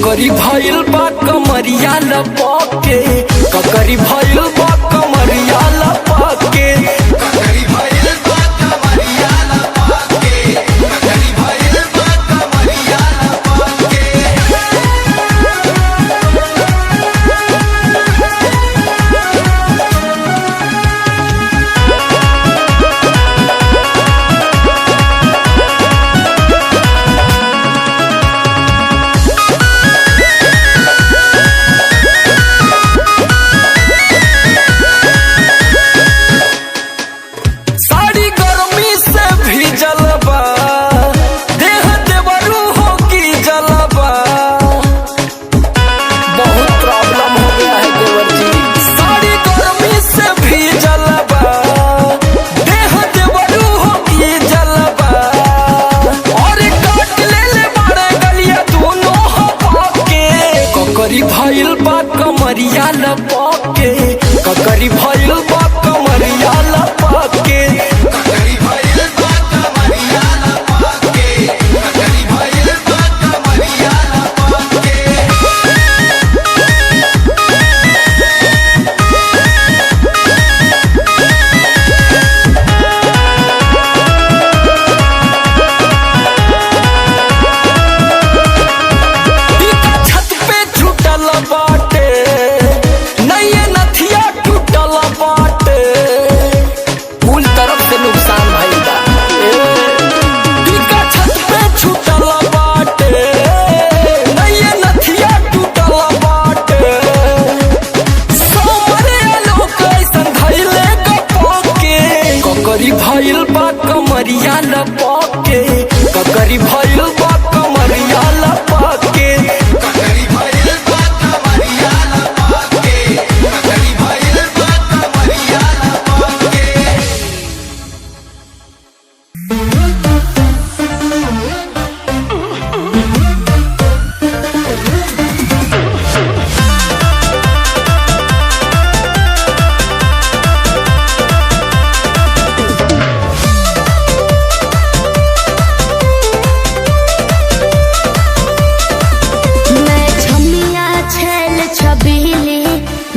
ककरी भइल बा कमरिया लपके, ककरी भइल बा कमरिया लपके, ककरी भइल बा कमरिया लपके, ककरी भइल बा कमरिया लपके। ककरी भइल बा कमरिया लपके, ककरी भइल बा कमरिया लपके, ककरी भइल बा कमरिया लपके, ककरी भइल बा कमरिया लपके। ककरी भइल बा कमरिया लपके, ककरी भइल बा कमरिया लपके, ककरी भइल बा कमरिया लपके, ककरी भइल बा कमरिया लपके।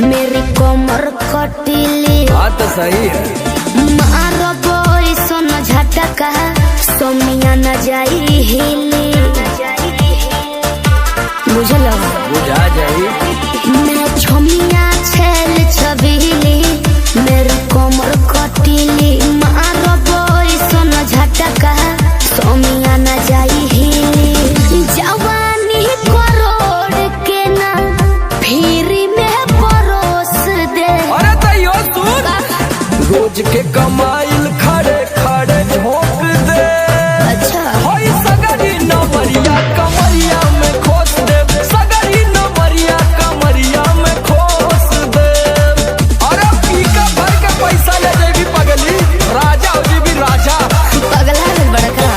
मेरी कमर कटीली बात तो सही है। मारो बोई सोना झटका सोमिया न जाई हिली, बुझलो बुझा जाई। मैं छमिया छेल छबीली, मेरी कमर कटीली, मारो बोई सोना झटका सोमिया न जाई हिली। जवानी करोड़ के ना फिरी रोज के कमाइल खड़े खड़े झोंक दे। अच्छा होई सगरी नमरिया कमरिया में खोस दे, सगरी नमरिया कमरिया में खोस दे। अरे पीका भर के पैसा ले जेबी पगली, राजा हो जेबी राजा। पगला है बड़का।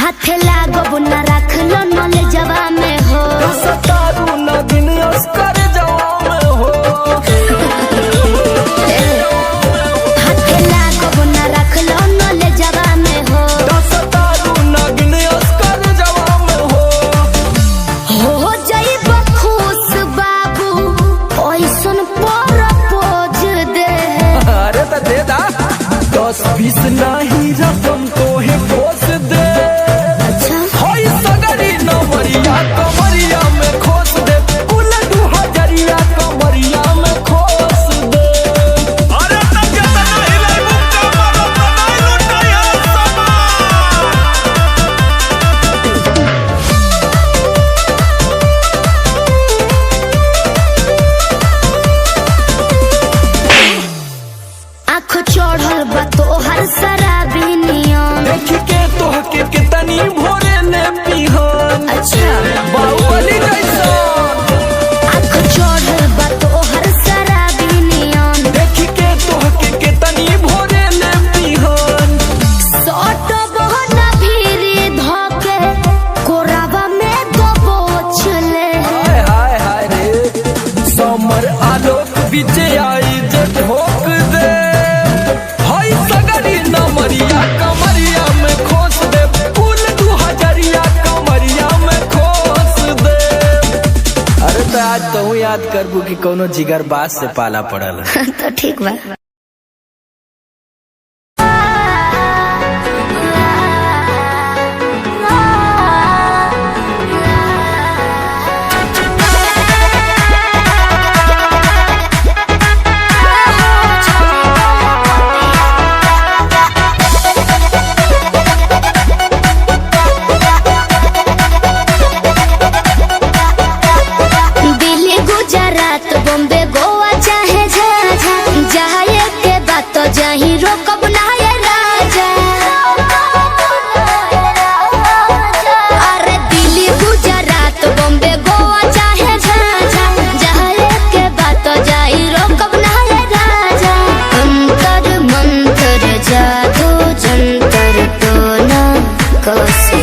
हाथे लागो बुना रख लो नले जवा में हो, सतारू न दिन अस्कर जवा में हो। हाथे लागो बुना रख लो नले जवा में हो, सतारू न दिन अस्कर जवा में हो जाई खुश बाबू ओइसन पर पोज दे। अरे तो दे दा 10-20 नहीं रकम तो है खोस दे। होई सगरी नमरिया कमरिया में खोस दे, कुल 2000 कमरिया में खोस दे। अरे तब जता नहीं ले मुक्का मारो तो नहीं लुटाया सामान। आँख चढ़ल बा तोहर शराबी नियन, देख के तोहके कितनी भोरे ने पिहन। अच्छा बाहुबली जैसा आँख चढ़ल बा तोहर शराबी नियन, देख के तोहके कितनी भोरे ने पिहन। सट बहना भीरी धके कोरावा में दबोच बीचे आई जे ठोक दे हई सगरी नमरिया कमरिया में खोस दे कुल 2000 कमरिया में खोस दे। अरे तो आज तो याद करबू कि कोनो जिगर बात से पाला पड़ल तो ठीक बा। बॉम्बे गोवा चाहे झाझा जाए के बात तो जाही रोकब ना ये राजा। अरे दिल्ली गुजरात बॉम्बे गोवा चाहे झाझा जाए के बात तो जाही रोकब ना ये राजा। अंतर मंतर जादू जंतर तो ना कसे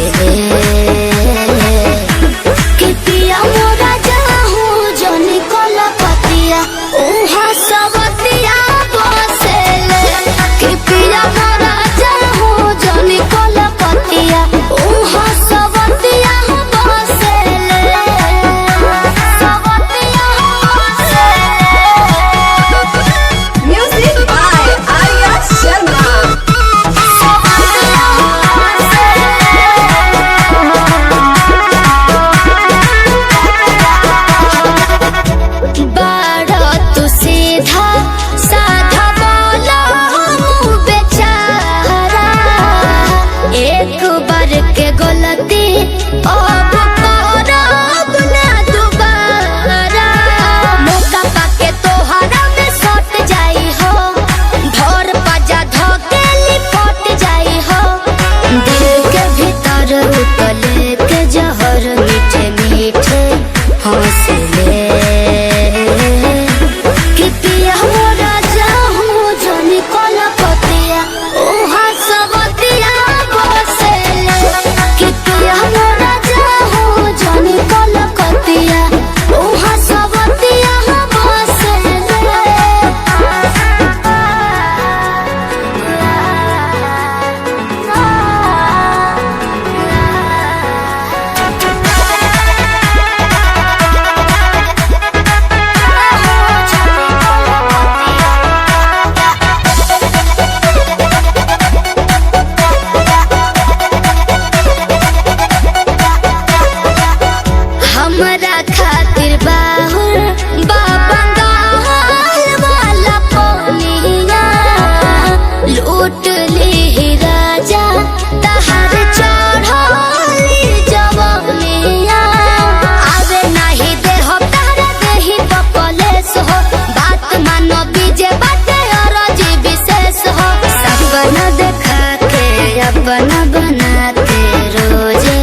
बना बनाते रोजे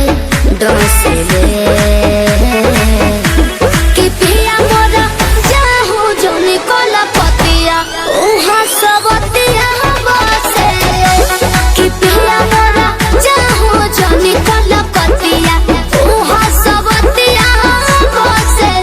डोसे कि पिया मोरा जाहू जो निकोला पतिया उहा सबतिया बसे कि पिया मोरा जाहू जो निकोला पतिया उहा सबतिया बसे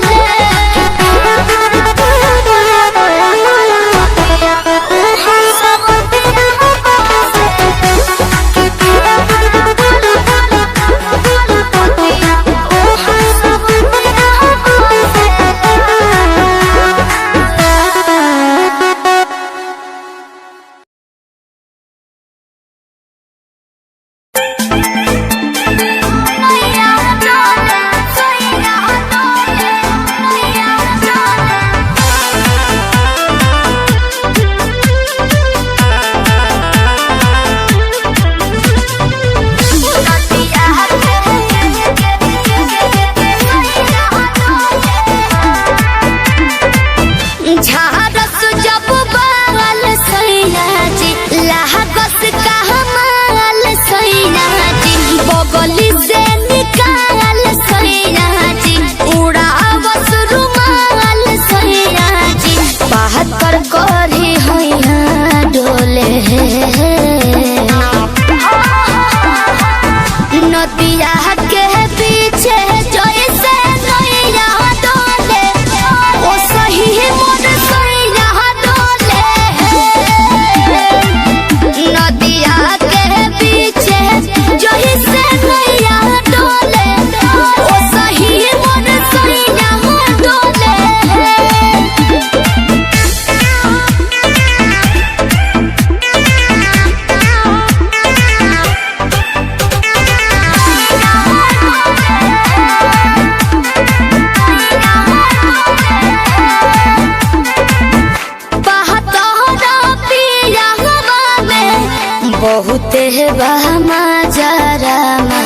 ले बहमा जरामा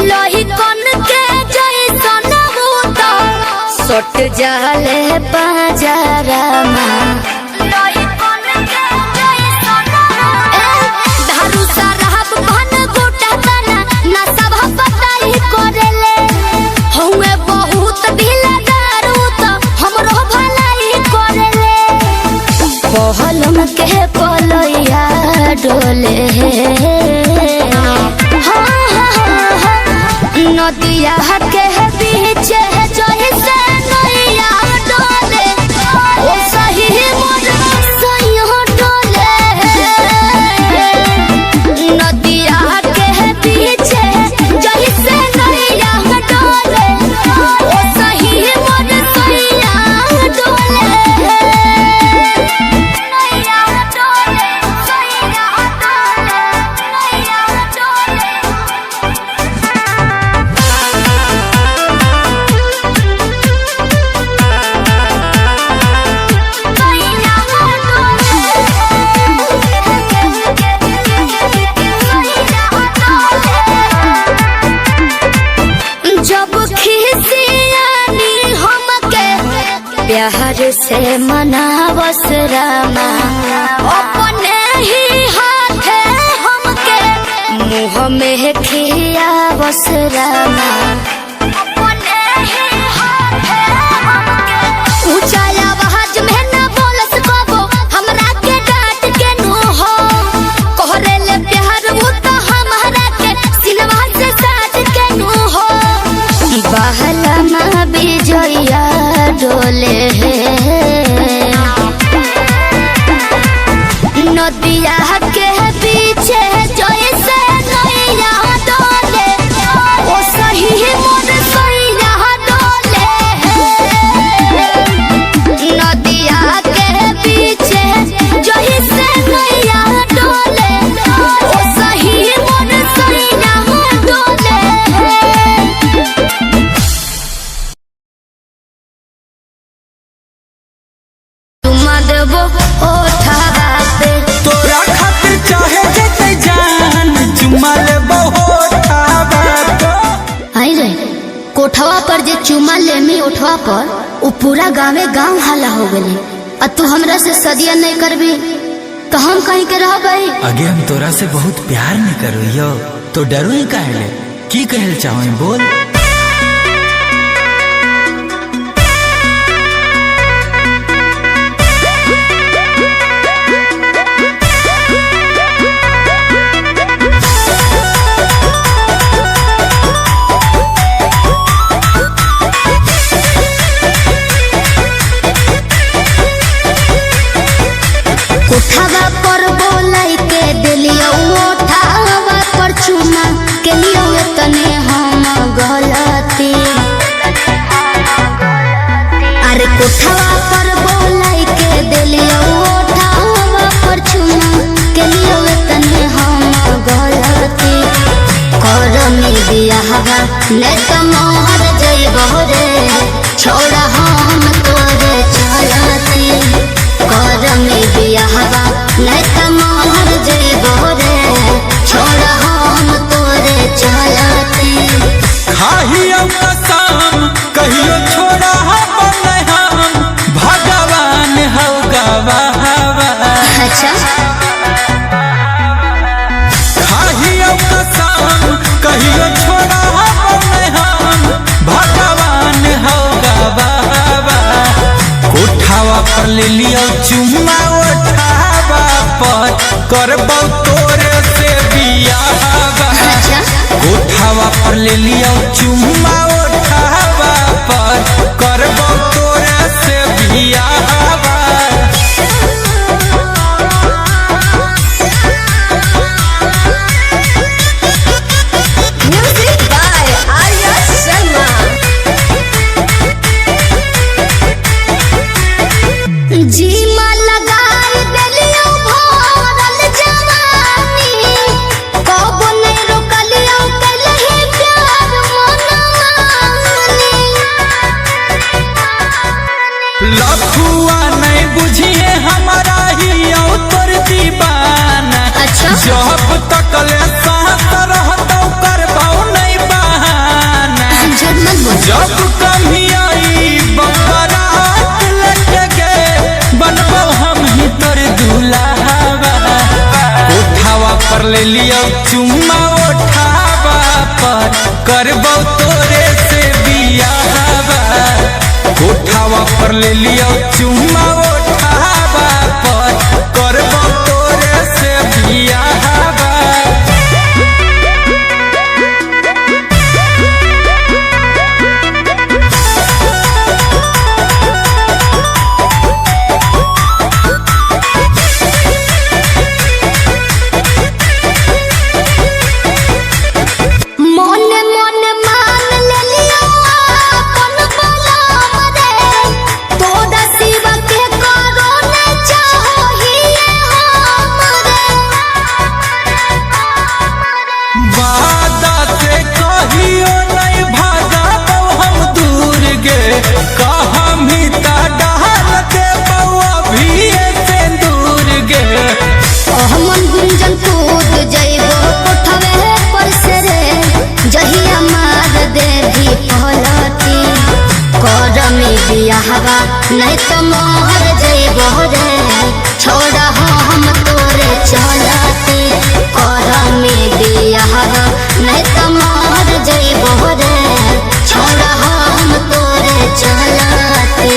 लोही कन के जैसन बूता सट जाले पाजरामा लोही कन के जैसन धारू सरहब भन गोटा तना ना सब पताई करेले हउए बहुत ढीला दारू तो हमरो भलाई करेले पहलम के पलैया डोले नदिया के बीच जैसे नैया डोले ओ सही मोर सैया डोले नदिया के बीच जैसे नैया डोले ओ सही मोर सैया डोले नैया डोले सैया डोले नैया डोले जब खिसियानी हमके प्यार से मनावस रामा अपने ही हाथे हमके मुँह में खियावस रामा अपने ही हाथे हमके ऊंचा आवाज में न बोलस कबो हमरा के डांट के नु हो कोहरे ले प्यार वो तो हमरा के सिनवा से साथ के नु हो बहलमा बिजया डोले नदिया के पीछे जैसे नैया डोले ओ सही मोर सैया डोले नदिया के पीछे जैसे नैया डोले ओ सही मोर सैया डोले देबो ओठावा पे तोरा खातिर चाहे जेते जान चुमा लेबो होठावा पे आई रे कोठवा पर जे चुमा लेमी उठवा पर उ पूरा गाँवे गाँव हाला हो गले आ तू हमरा से सदिया नहीं करबी तो हम कहीं के रह भाई आगे हम तोरा से बहुत प्यार नहीं करो तो डरो ही काहे की कहल चाहो बोल कोठवा पर बोलाई के दिलियो ओठावा पर चुमा के लियो तने हम गलती अरे कोठवा पर बोलाई के दिलियो ओठावा पर चुमा के लियो तने हम गलती करमी बियाहवा ने त मोहर जइबो रे छोड़ा हम तोरे चलती करमी बियाहवा नहीं त मोहर जइबो रे छोड़ा हम तोरे चलती खाहियो कसम कहियो छोड़ा हम भगवान हौ गवाहवा अच्छा खाहियो कसम कहियो छोड़ा हम भगवान हौ गवाहवा कोठावा पर ले लियो चुम्मा उठावा पर करबौ तोरे से बियाहवा अच्छा कोठावा पर ले लियो चुम्मा उठावा पर करबौ तोरे से बियाहवा म्यूजिक बाय आर्या शर्मा जीमा लगाई देलियो भरल जवानी कबो नहीं रोकलियो कलही प्यार मनवा तकले साथ रहतौ करबौ नहीं बहाना जब कभी आई बरात लगे बनबौ हम ही तोर दुल्हावा उठावा पर ले लियो चुम्मा उठावा पर करबौ तोरे से बियाहवा उठावा पर ले लियो चुम्मा उठावा पर करबौ तोरे से बियाहवा हवा नहीं तो मोहर जइबो रे छोड़ा हम तोरे चलती कर में दिया हवा नहीं तो मोहर जइबो रे छोड़ा हम तोरे चलती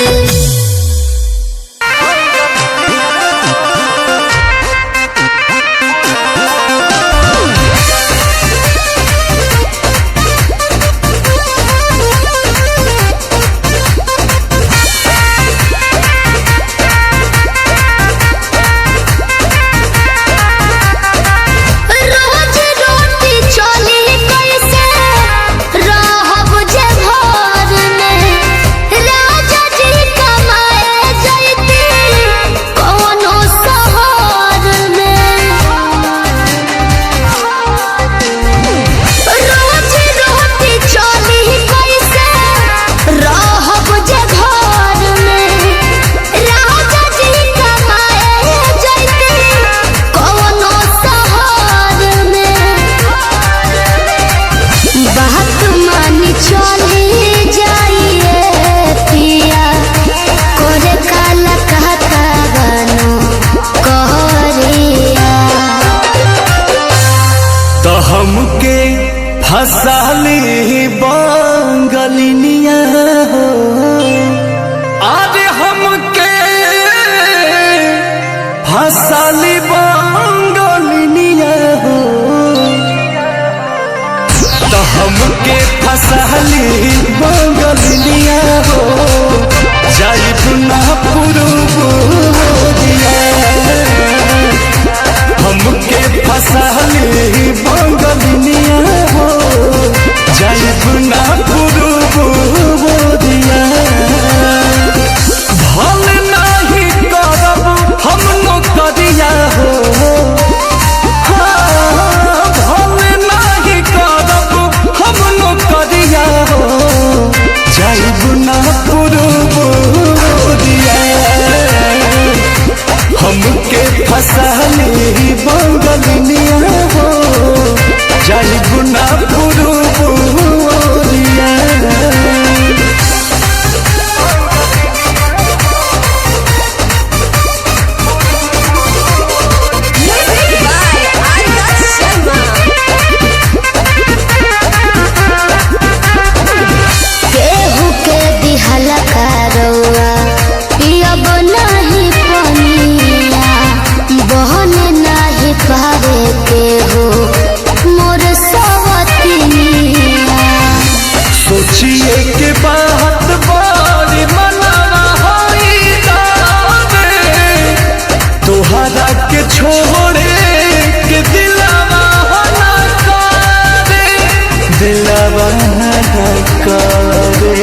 हमके फसाली बंगलिनिया हो आज हमके फसाली बंगलिनिया हो तो हमके फसाली बंगलिनिया हो जाइब ना पुरुबोरिया हमके फसाली बंगलिनिया हो जाइब ना पुरुबोरिया भल नहीं करब हम नौकरिया हो भल नहीं करब हम नौकरिया हो जाइब ना पुरुबोरिया हमके फसाली बंगलिनिया हो जाइब ना पुरुबोरिया केहू के दिहल करौआ पियब नहीं पनिया बहन नहीं पावे केहू मोर सवतिनिया सोचिए के बात बड़ी मनावा होई दावे तोहरा के छोड़े के दिलवा ना करे दिलवा ना करे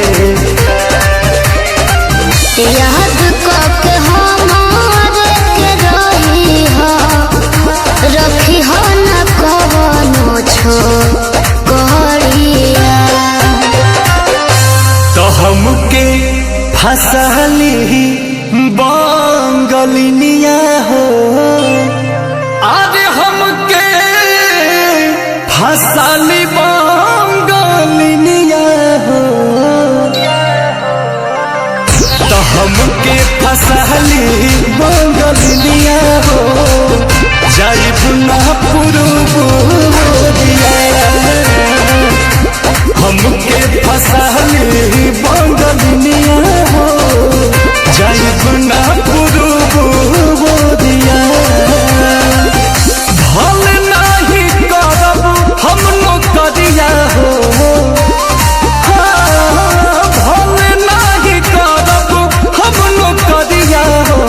याद करके हमारे के रही हो रखी हो न कवनो छोकरिया तो हमके फसाली बंगलिनिया हो आज हमके फसाली बंगालिनिया हो तो हमके फसाली बंगालिनिया हो जाइब ना पुरुबोरिया हमके फसाली बंगालिनिया हो जाइब ना पुरुबोरिया भल नाही करब हम नौकरिया हो भल नाही करब हम नौकरिया हो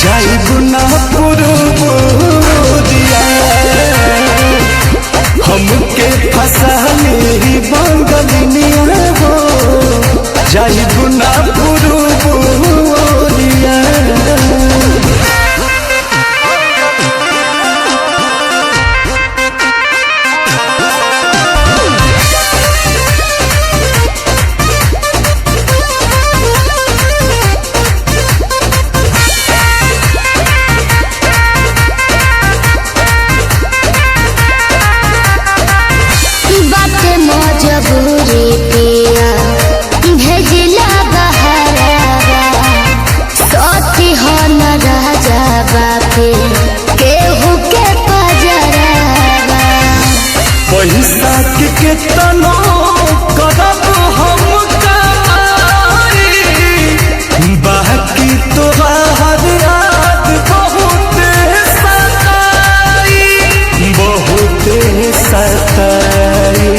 जाइब ना पुरुबोरिया हमके फसाली बंगालिनिया हो जाइब ना पुरुबोरिया मजबूरी पिया भेजिला बहरावा सती हो न राजा बापे केहू के पजरावा पैसा के केतनो करब हम कमाई बाकी तोहार याद बहुत सताई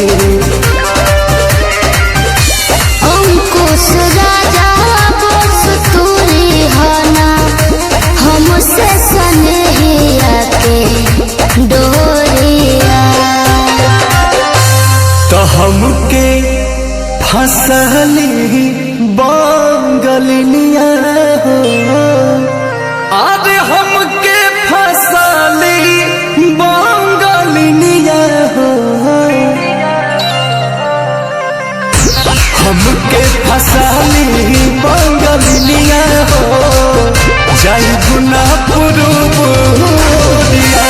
अंकुश राजा बस तूरी हना हमसे सनहिया के डोरिया तो हमके फसली बंगालिनिया हो अरे हमके फसली बंगालिनिया हो हमके फसाली बंगालिनिया हो जाइब ना पुरुबोरिया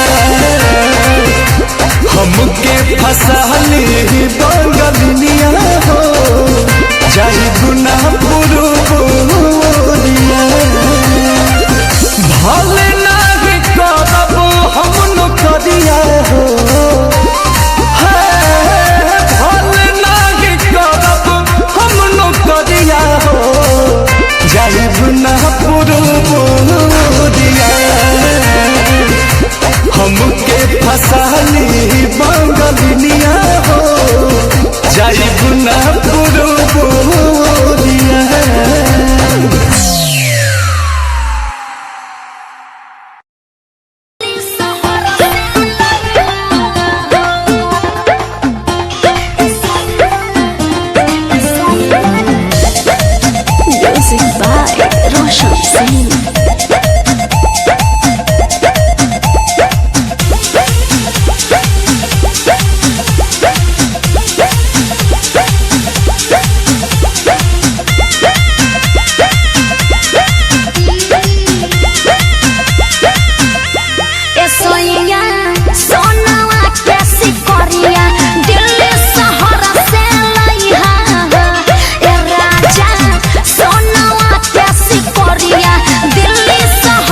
हमके फसाली बंगालिनिया हो जाइब ना पुरुबोरिया भल नाही करब हम नौकरिया हो जाइब ना पुरुबोरिया हमके फसाली बंगालिनिया हो जाइब ना पुरुबोरिया Music by Roshan Singh. Delhi शहर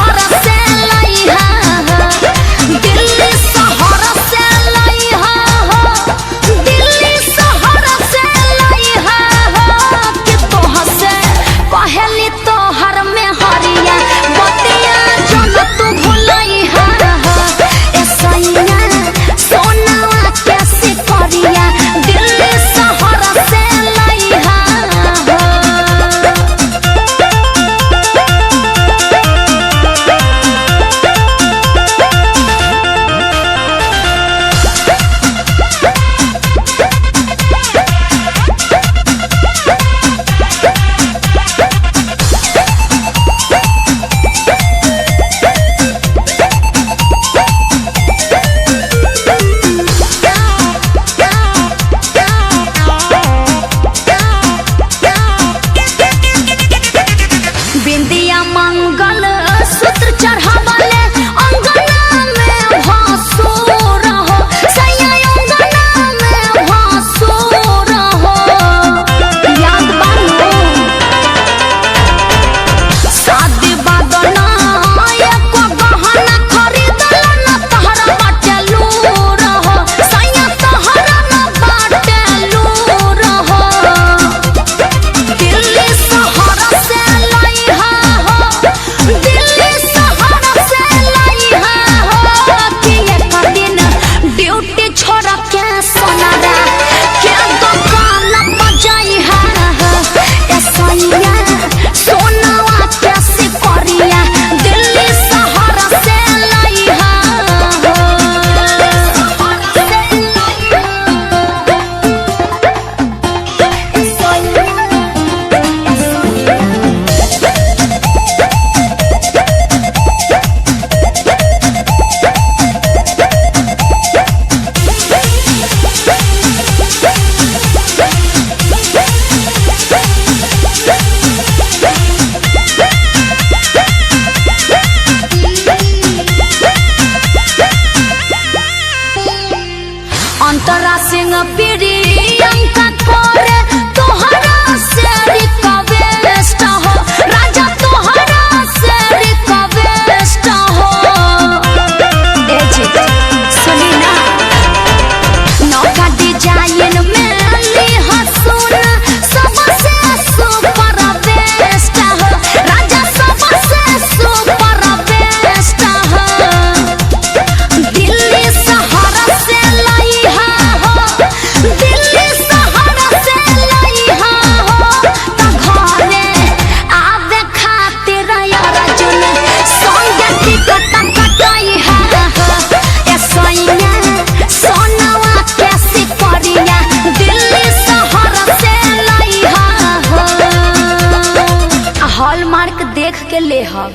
के ले हम।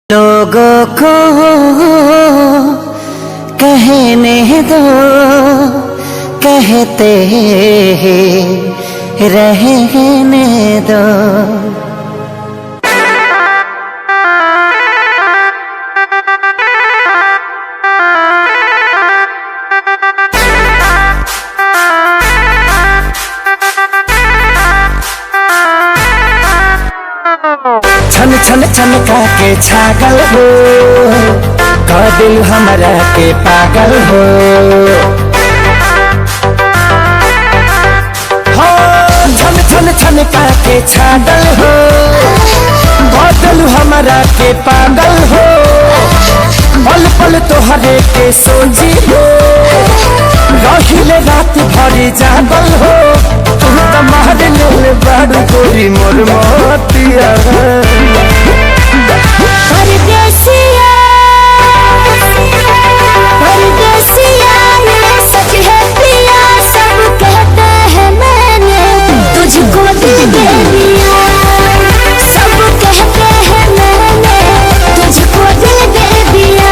लोगों को कहने दो, कहते रहने दो। छन छन छन के छागल हो, कर दिल हमरा के पागल हो। छन छन छन के छागल हो, कर दिल हमरा के पागल हो। पल पल तोहरे के सोची हो, रहिले रात भरी जागल हो। तुम तो मार लेल बाड़ू गोरी मोर मोतिया। परदेसिया परदेसिया ये सच है पिया, सब कहते हैं मैंने तुझको दिल दे दिया। सब कहते हैं मैंने तुझको दिल दे दिया।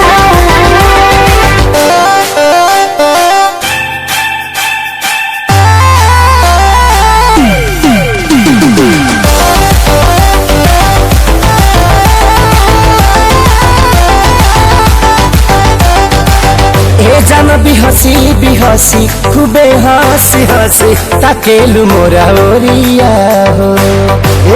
जान बिहसी बिहसी खूबे हंसी हंसी ताकेलु मोरा ओरिया हो।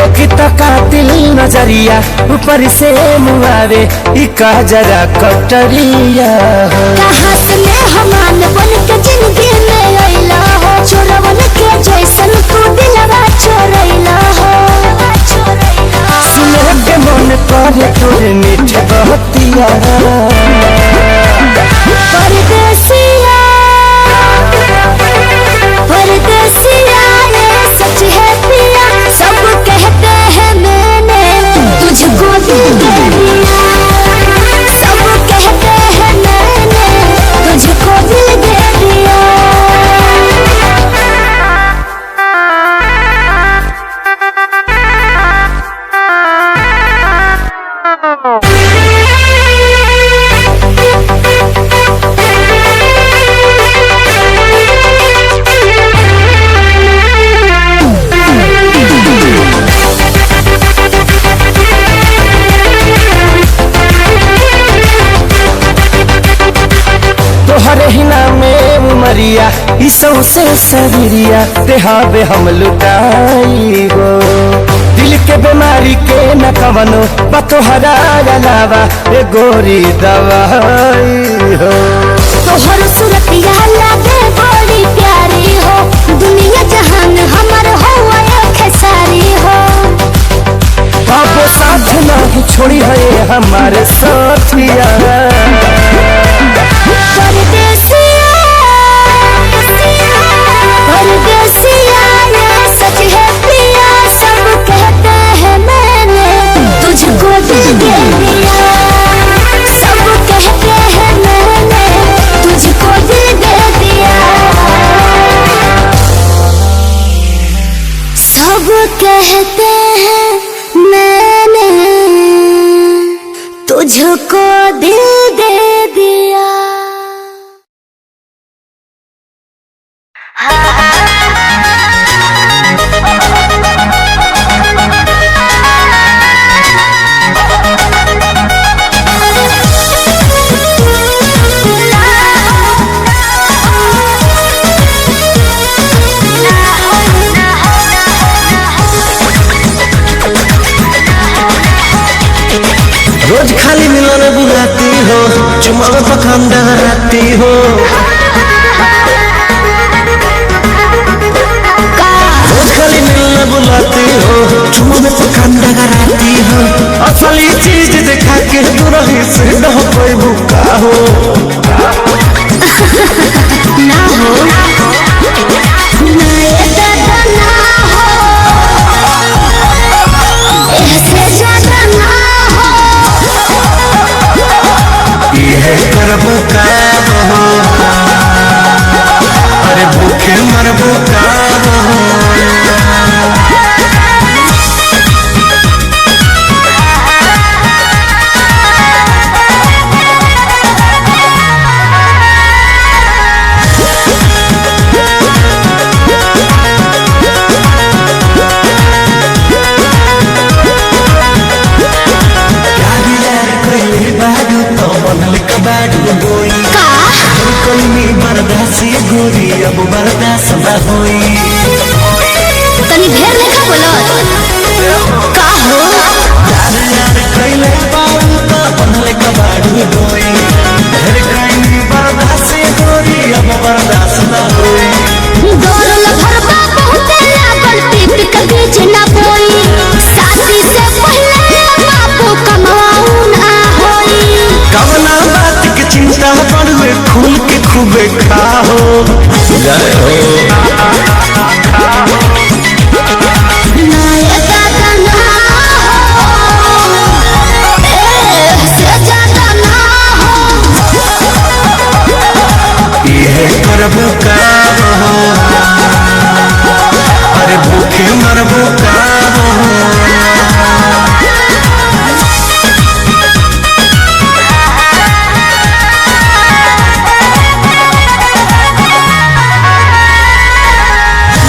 एक कातिल नजरिया ऊपर से मुआरे इका जरा कटरिया हो। कहाँ से मेहमान बन के जिंदगी में अइला हो, चोरवन के जैसन तू दिलवा चोरैला हो। सुने के मन करे तोरे मीठे बहतिया। परदेसिया परदेसिया ये सच है पिया, सब कहते हैं मैंने तुझको दिल दे दिया। सब कहते हैं मैंने तुझको दिल दे दिया। तोहरे ही नामे उमरिया इसौ से शरीरिया देहाबे हम लुटाई हो। दिल के बीमारी के न कवनो बतोहरा अलावा ए गोरी दवाई हो। तोहर सूरतिया लागे बड़ी प्यारी हो, दुनिया जहान हमर हो खेसारी हो। बाबू साथ नहीं छोड़ी है हमारे साथिया। परदेसिया परदेसिया ये सच है पिया, सब कहते हैं मैंने तुझको दिल दे दिया। सब कहते हैं मैंने तुझको दिल दे दिया। सब कहते हैं मैंने तुझको दिल दे दिया। रोज खाली मिलने बुलाती हो, चुमा में पखान डगराती हो। रोज खाली मिलने बुलाती हो, चुमा में पखान डगराती हो। असली चीज दिखा के तू रही से न हो कोई भूखा हो। ना हो ना ये दादा ना हो, ऐसे ज्यादा ना हो। ये कर्म का हो, अरे भूखे मरबो का हो। जय हो। मरबू का हो, अरे भूखे मरबू का हो।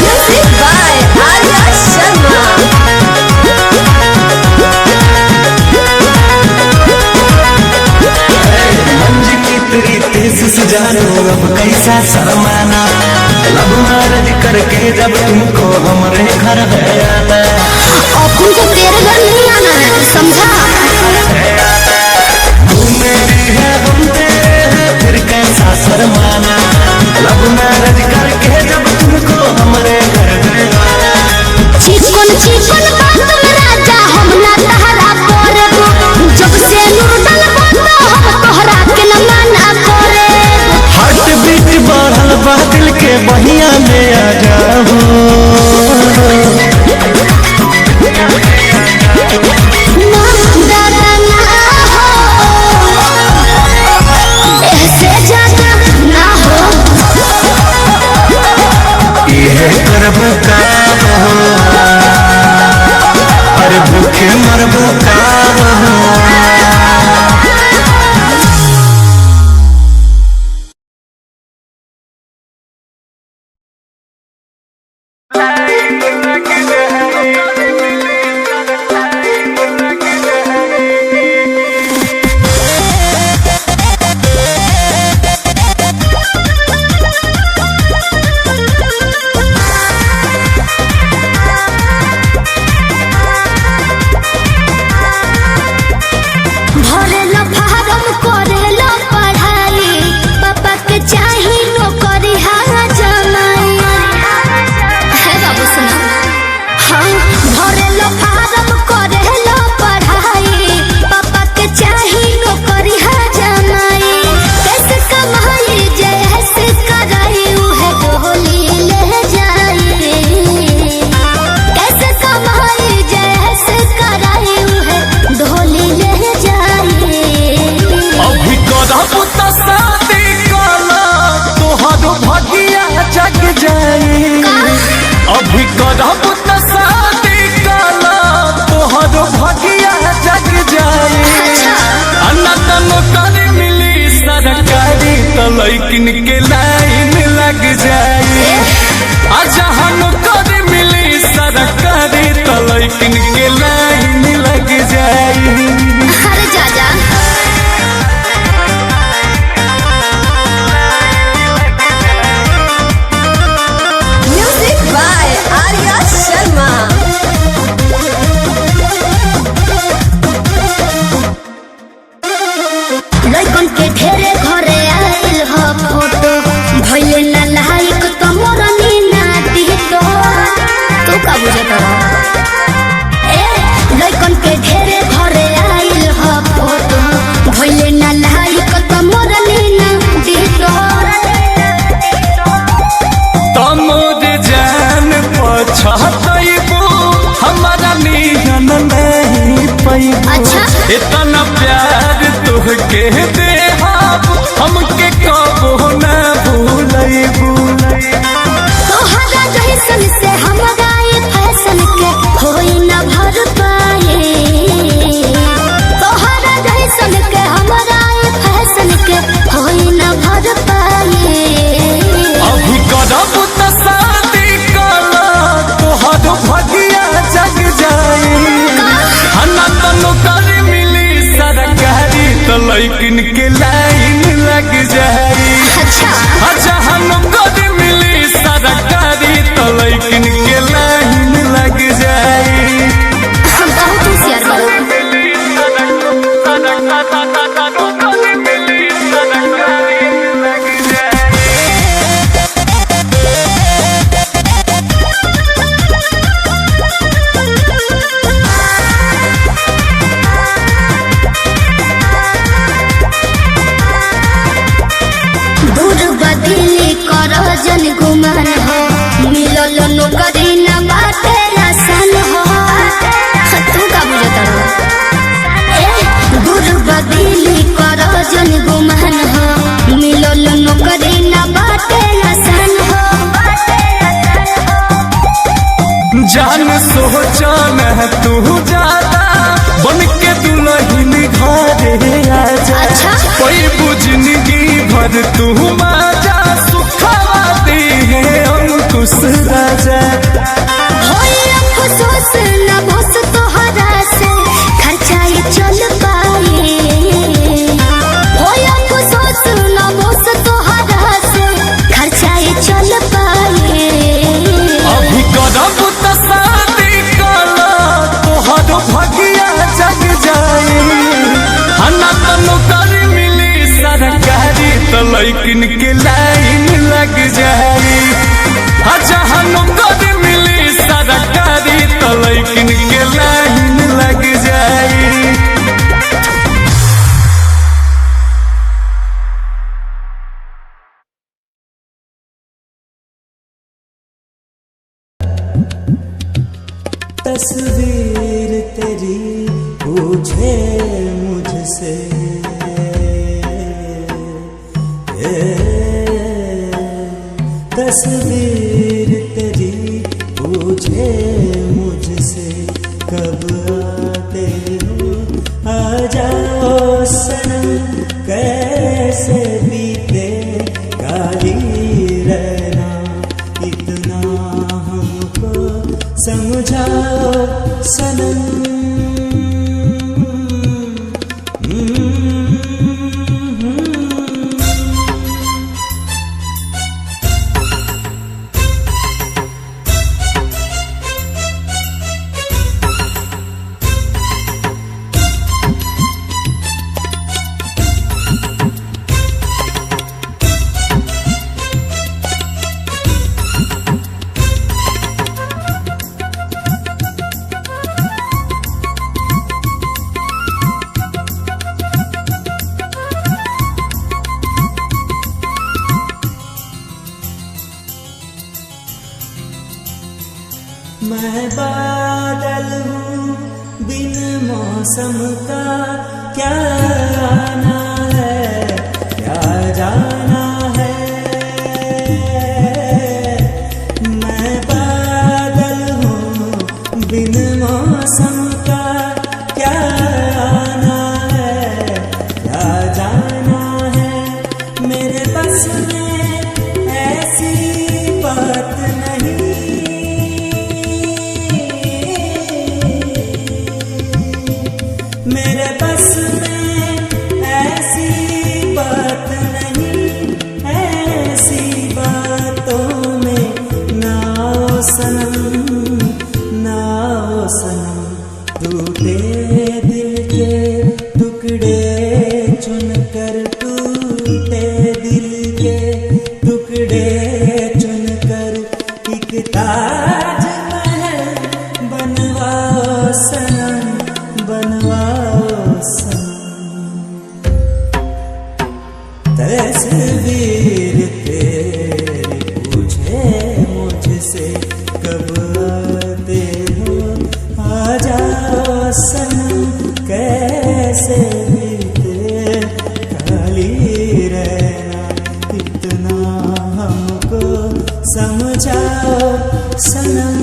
Music by Arya Sharma. जानो अब कैसा शर्माना, लब मैरिज करके जब तुमको हमारे घर है आना। और तुमको तेरे घर नहीं आना है, समझा? तू मेरी है हम तेरे हैं, फिर कैसा शर्माना, लब मैरिज करके जब तुमको हमारे घर है आना। चिकन चिकन बात में राजा हम ना तहरा करबो, जब से नूर डलबो तो हम तोहरा के न माना करे। हार्ट बीट बढ़ल बा दिल के बहिया में आ जाओ। ना दादा ना हो, ऐसे ज्यादा ना हो। ये करब का हो, अरे भूखे मरबू का हो। भरेला फारम करेला पढ़ाई, पापा के चाही नौकरी हाँ जमाई। है बाबू सुना, हाँ भरेला फारम करेला पढ़ाई, पापा के चाही नौकरी हाँ जमाई। कैसे कमाई जैसे कराई उहे डोली ले जाई, कैसे कमाई जैसे कराई उहे डोली ले जाई। अभी करब त शादी काला तोहर भगिया जग जाई। अभी करब त शादी काला तोहर भगिया जग जाई। अन्ना त नौकरी मिली सरकारी त लैकिन के लाइन लग जाई। जहाँ नौकरी मिली सरकारी त लैकिन के लाइन लग जाई। अरे जा जा। Music by Arya Sharma. लइकन के ढेरे घरे आइल ह फोटो, भइले ना लाइक त मोरनी ना दितो। तू का बुझत रह? ए लइकन के ढेरे घरे आइल ह फोटो, भइले ना लाइक त मोरनी ना दितो। तमोर जान पछतैबू हमारा नियन नहीं पैबू। अच्छा। इतना प्यार तुहके देहाब हमके कबो न भूलैबू। तोहरा जैसन से हमरा ये फैशन के होई न भर पाए। तोहरा जैसन के हमरा ये फैशन के होई न भर पाए। अभी करब त शादी काला तोहर भगिया जग जाई। हना त नौकरी मिली सरकारी त लैकिन के लाइन लग जाई। अच्छा जहाँ नौकरी मिली सरकारी तो लैकिन के लाइन लग जाई। हम बहुत होशियार बड़ो। जान सोचन है तू ज्यादा बन के दुल्हन घरे आजा। अच्छा। कोई बुझनगी भर तू माजा सुखवा दे अंकुश राजा। होई अफसोस न बस तोहरा से खर्चा ही चल पाए। होई अफसोस न बस तोहरा से खर्चा ही चल पाए। अभी करब त शादी कला तोहर भगिया जग जाए। हना त नौकरी मिली सरकारी त लैकिन के लाइन लग जाए। जहाँ नौकरी मिली सरकारी त लैकिन के लाइन लग जाए। तस्वीर तेरी पूछे मुझसे तस्वीर तेरी पूछे मुझसे कब आते हो आ जाओ सनम कैसे बीते काली रहना इतना हमको समझाओ सनम। मैं बादल हूँ बिन मौसम का क्या आना है क्या जाना है। मैं बादल हूँ बिन मौसम का क्या आना है क्या जाना है। मेरे बस में ऐसी बात नहीं मेरे बस में ऐसी बात नहीं। ऐसी बातों में ना ओ सनम टूटे दिल के टुकड़े चुनकर टूटे दिल के टुकड़े चुनकर एक ताज महल बनवाओ सनम बनवाओ सनम। तस्वीर तेरी पूछे मुझसे कब आते हो आ जाओ सनम कैसे बीते काली रहना इतना हमको समझाओ सनम।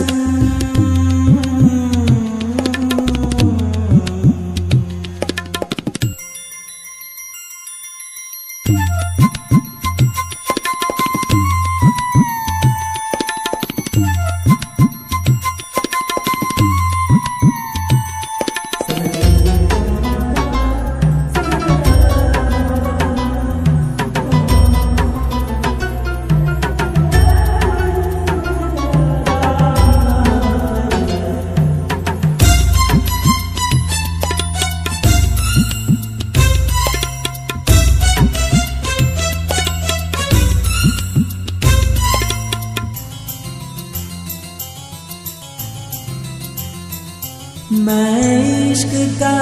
मैं इश्क का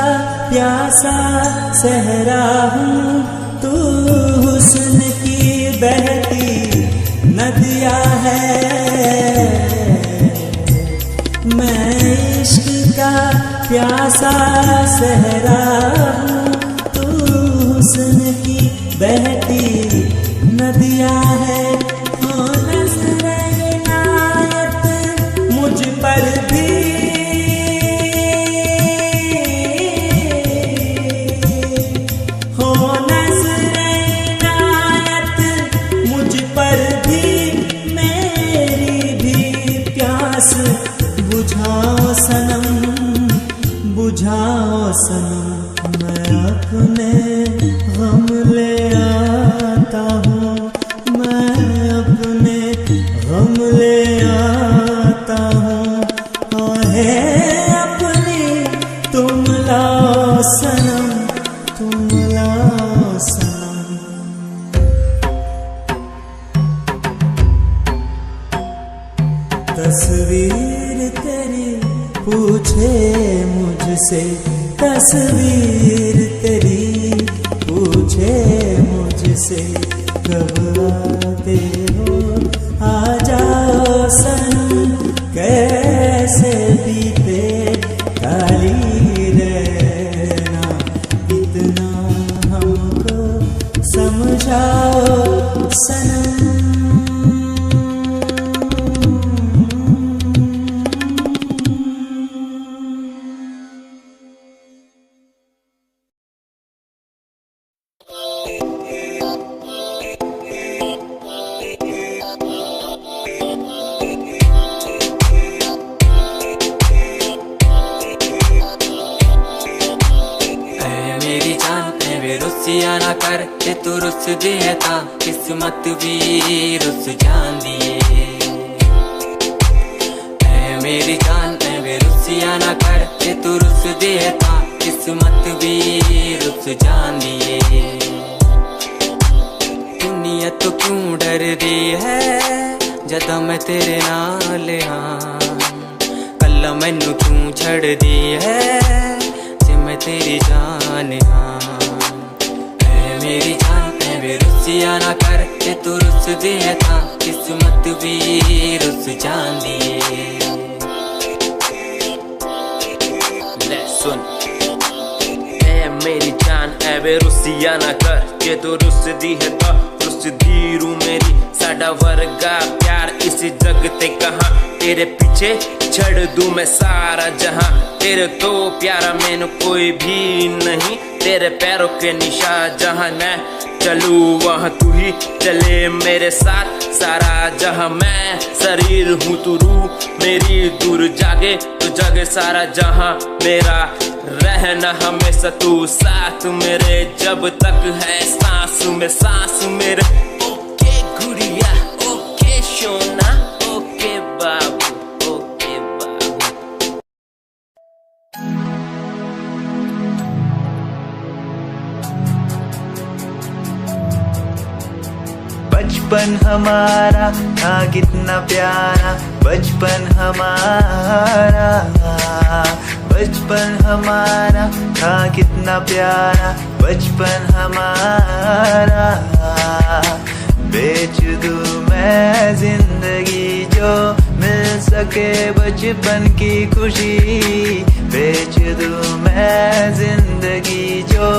प्यासा सहरा हूँ तू हुस्न की बहती नदिया है। मैं इश्क का प्यासा सहरा हूँ तू हुस्न की बहती नदिया है। हो नज़्र इनायत मुझ पर पर भी हो नज़रे इनायत, मुझ पर भी मेरी भी प्यास बुझाओ सनम, बुझाओ सनम। मैं अपने गम ले आता हूँ, मैं अपने गम ले आता हूँ। आहें अपनी तुम लाओ सनम, तुम लाओ सनम। तस्वीर तेरी पूछे मुझसे, तस्वीर तेरी पूछे मुझसे, कब आते हो आ जाओ सनम। कैसे बीते खाली रहना, इतना हमको समझाओ सनम। रुसिया ना कर ते तू रुस दिए ता किस्मत भी रुस जांदी ऐ मेरी जान ऐ वे रुसिया ना कर ते तू रुस दिए ता किस्मत भी रुस जांदी दुनिया तो क्यों डर रही है जदा मैं तेरे नाल हाँ, कल्ला मैनू क्यों छड़ दी है जे मैं तेरी जान हाँ। मेरी जान है वे रुसिया ना कर के तू रुस दिए था किस्मत भी रुस जांदी ले सुन ऐ मेरी जान है वे रुसिया ना कर के तू रुस दी है था रुस धीरू मेरी साडा वर्गा प्यार इस जग ते कहाँ तेरे पीछे छड़ दूं मैं सारा जहां तेरे तो प्यारा मैंने कोई भी नहीं तेरे पैरों के निशान जहां मैं चलूं वहां तू ही चले मेरे साथ सारा जहां मैं शरीर हूँ तू रूह मेरी दूर जागे तू जागे सारा जहां मेरा रहना हमेशा तू साथ मेरे जब तक है सांस में सांस मेरे ओके गुड़िया ओके सोना ओके बाबू ओके बाबू। बचपन हमारा था कितना प्यारा बचपन हमारा बचपन हमारा था कितना प्यारा बचपन हमारा बेच दूं मैं जिंदगी जो मिल सके बचपन की खुशी बेच दूं मैं जिंदगी जो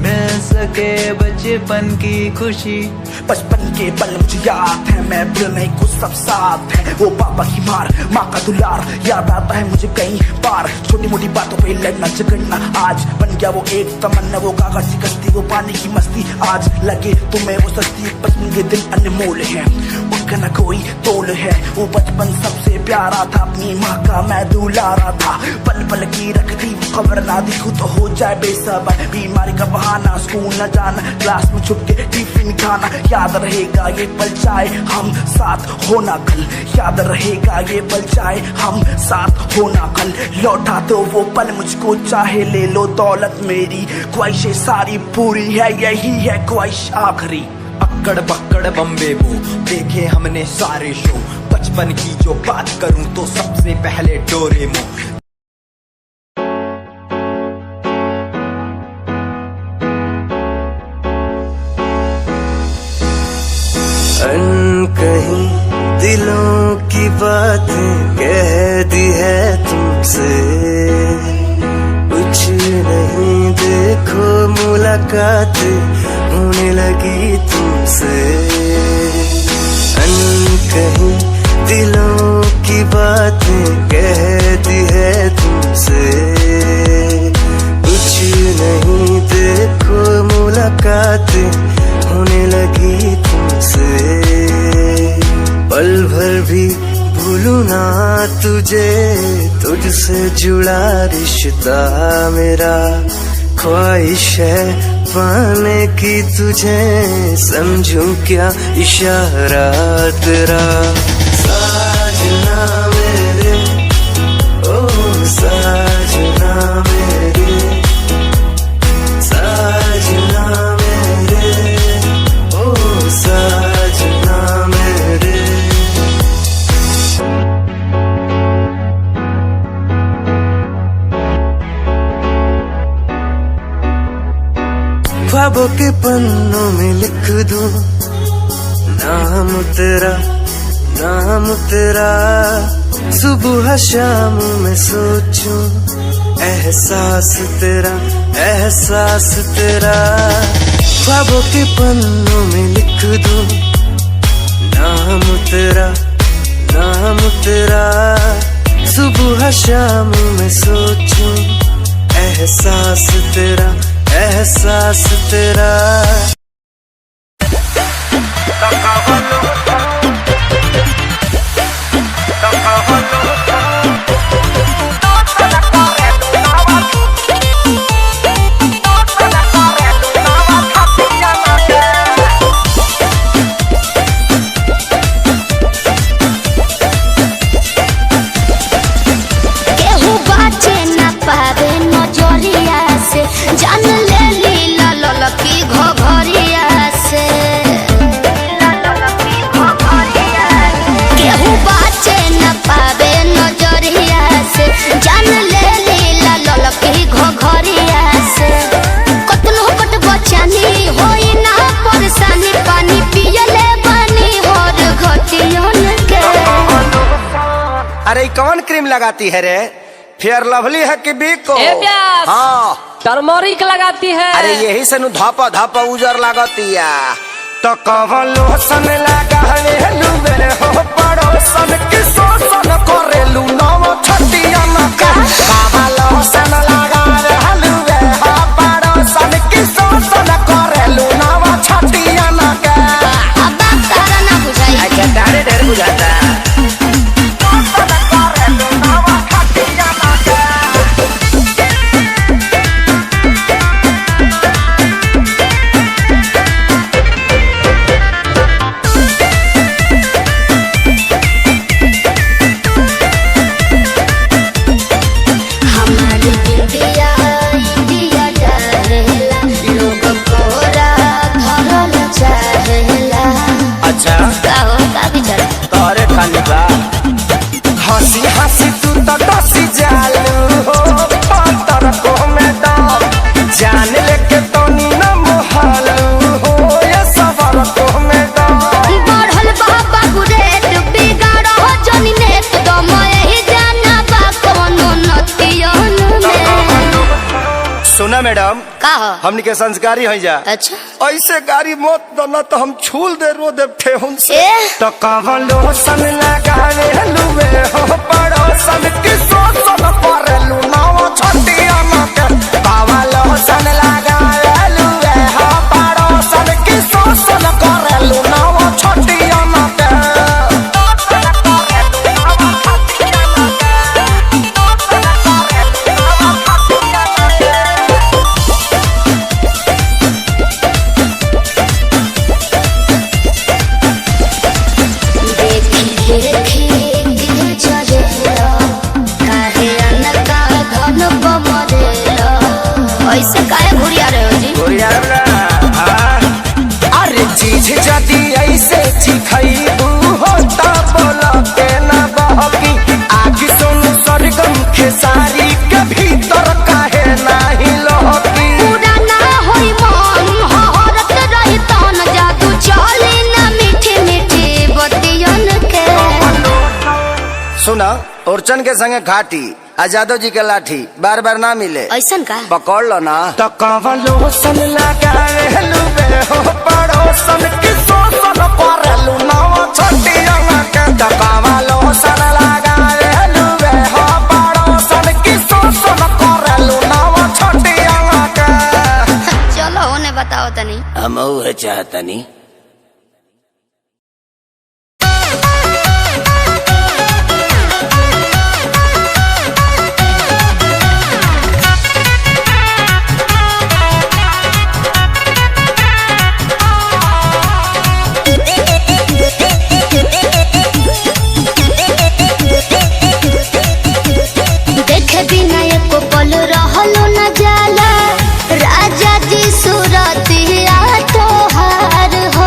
मिल सके बचपन की खुशी। बचपन के पल मुझे याद है मैं भूलने को सब साथ है वो पापा की मार माँ का दुलार याद आता है मुझे कई बार छोटी मोटी बातों पे लड़ना झगड़ना आज बन गया वो एक तमन्ना वो कागज की कश्ती वो पानी की मस्ती आज लगे तुम्हें वो सस्ती बचपन के दिन अनमोल है उनका न कोई तोल है वो बचपन सबसे प्यारा था अपनी माँ का मैं दुलारा था पल पल की रखती वो खबर ना दिखूं तो हो जाए बेसबर बीमारी का बहाना स्कूल न जाना क्लास में छुप के टिफिन खाना याद रहेगा ये पल चाहे हम साथ होना कल याद रहेगा ये पल चाहे हम साथ होना कल लौटा तो वो पल मुझको चाहे ले लो दौलत मेरी ख्वाहिशें सारी पूरी है यही है ख्वाहिश आखिरी। अक्कड़ बक्कड़ बम्बे वो देखे हमने सारे शो बचपन की जो बात करूं तो सबसे पहले डोरेमोन कहीं दिलों की बातें कह दी है तुमसे कुछ नहीं देखो मुलाकात होने लगी तुमसे कहीं दिलों की बात बातें कहती है तुमसे, कुछ नहीं देखो मुलाकातें होने लगी तुमसे। पल भर भी भूलूं ना तुझे, तुझसे जुड़ा रिश्ता मेरा, ख्वाहिश है पाने की तुझे, समझूं क्या इशारा तेरा। साजना मेरे, ओ साजना मेरे, साजना मेरे, ओ साजना मेरे। ख्वाबों के पन्नों में लिख दूं नाम तेरा, नाम तेरा। सुबह शाम में सोचूं एहसास तेरा, एहसास तेरा। ख्वाबों के पन्नों में लिख दूं नाम तेरा, नाम तेरा। सुबह शाम में सोचूं एहसास तेरा, एहसास तेरा। जान ले लीला ललकी घोघरिया से, केहू बाचे न पावे नजरिया से। जान ले लीला ललकी घोघरिया से, कतनो कट बचानी होई ना परेशानी, पानी पियले बानी और घटियन के। अरे कौन क्रीम लगाती है रे? फेयर लवली है कि बिको? हाँ टर्मरिक लगाती है। अरे यही से नु धापा धापा उजर लागतिया। तो कवन लोशन लगा लुबे हो पड़ोसन की शोषण करेलू नव छटिया न कर। कवन लोशन लगा लुबे हो पड़ोसन की शोषण करेलू नव छटिया न कर। अब बात तारा ना बुझाई। अच्छा तारे ढेर बुझाता। हंसी हंसी तू तो डसी जालू हो, अंतर को में दम जान लेके तो नीना मोहलू हो, ये सफर को में दम। बढ़ल बाबा गुरेट बिगाड़ हो जनी नेत दम यही जाना बा कोनो नतियन में। सुना मैडम का हो? हमनी के संस्कारी हो जा। अच्छा ऐसे गाड़ी मत दो ना तो हम छूल दे रो दे ठेहुन से। तो कवन लोशन लगावे लुबे हो पड़ोसन की शोषण करेलू नव छटिया न के। कवन लोशन लगावे लुबे हो पड़ोसन की शोषण करेलू नव छटिया न के। ऐसे काहे घुरिया रहे हो जी? घुरिया अरे चीज जदी ऐसे चिखैबू हो ता बोला के ना बहकी। आगे सुन सरगम खेसारी के भीतर काहे नाही लहकी। पूरा ना होई मन हहरत रही तन जादू चली ना मीठी मीठी बतियन के। सुना ओरचन के संगे घाटी आजादो जी के लाठी बार बार ना मिले। ऐसन का पकड़ लो ना। तो कवन लोशन लगावे लुबे हो पड़ोसन की शोषण करेलू नव छटिया न के। तो कवन लोशन लगावे हम चाहतनी। देखे बिना एको पल रहलो न जाला, राजा जी सूरतिया तोहार हो।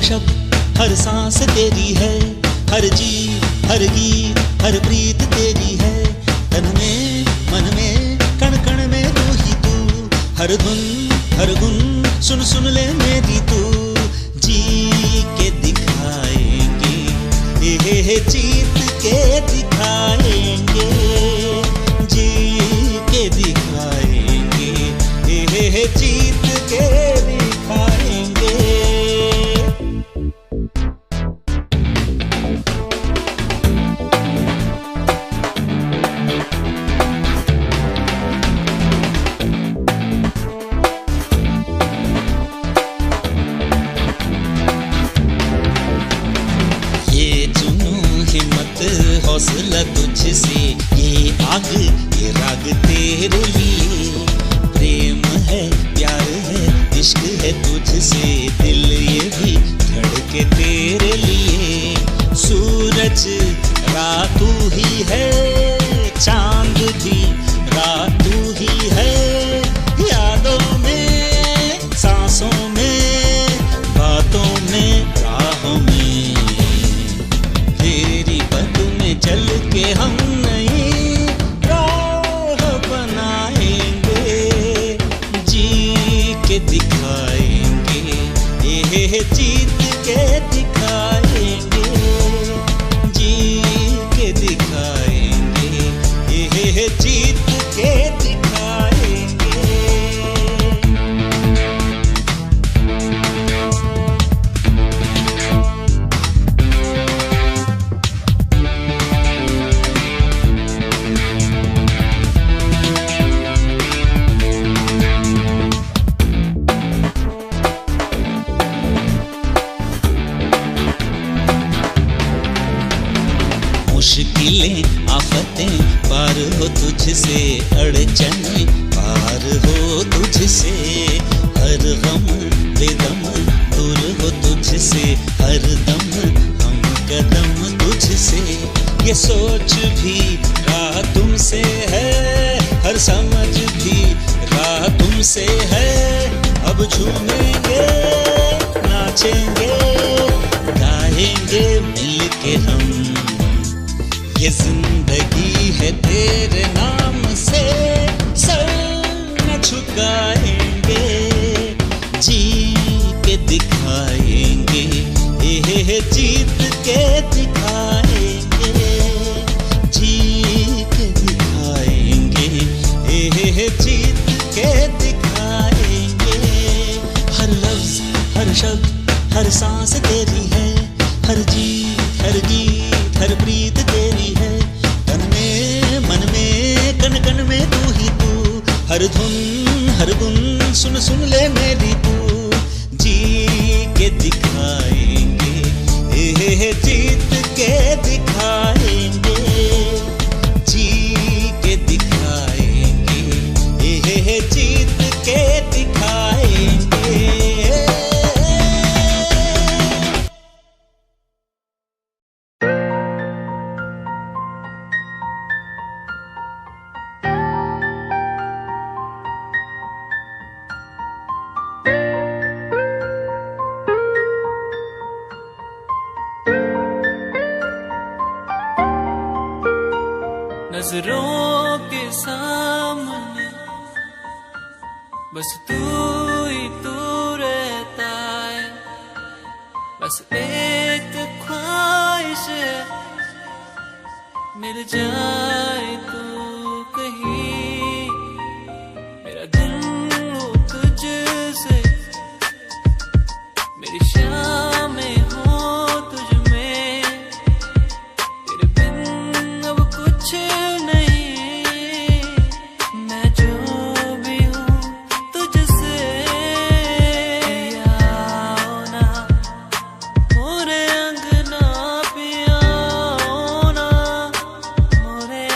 हर शब्द हर सांस तेरी है, हर जी हर गीत हर प्रीत तेरी है। तन में मन में कण कण में तू ही तू, हर धुन हर गुन सुन सुन ले मेरी तू। जी के दिखाएंगे ये जीत के दिखाएंगे, जी के दिखाएंगे ये जीत के दिखाएंगे। हौसला तुझसे, ये आग ये राग तेरे लिए। प्रेम है प्यार है इश्क है तुझसे, दिल ये भी धड़के तेरे लिए। सूरज रात तू ही है, चांद भी रात तू ही है। यादों में सांसों में बातों में राहों में, तेरी पद में चल के हम नई राह बनाएंगे। जी के दिखाएंगे ये जीत के दिखाएंगे, जी के दिखाएंगे ये जीत के दिखाएंगे। मुश्किलें आफतें पार हो तुझसे, अड़चनें पार हो तुझसे। हर गम बेदम दूर हो तुझसे, हर दम हम कदम तुझसे। ये सोच भी राह तुमसे है, हर समझ भी राह तुमसे है। अब झूमेंगे नाचेंगे गाएंगे मिलके हम, ये जिंदगी है तेरे नाम से सर न झुकाएंगे। जी के दिखाएंगे ये जीत के दिखाएंगे, जी के दिखाएंगे ये जीत के दिखाएंगे। हर लफ्ज हर शब्द हर सांस तेरी है, हर जी हर गीत हर प्रीत तेरी है। तन में मन में कण कण में तू ही तू, हर धुन हर गुन सुन सुन ले मेरी तू। जी के दिखाएंगे ये जीत के दिखाएंगे, जी के दिखाएंगे ये जीत के दिखाएंगे। नजरों के सामने बस तू ही तू रहता है, बस एक ख्वाहिश है मिल जाए तू कहीं। मेरा दिल हो तुझसे, मेरी शामें हो तुझ में, तेरे बिन अब कुछ नहीं। मैं जो भी हूँ तुझसे, आओ ना मोरे अंगना पिया ना, मोरे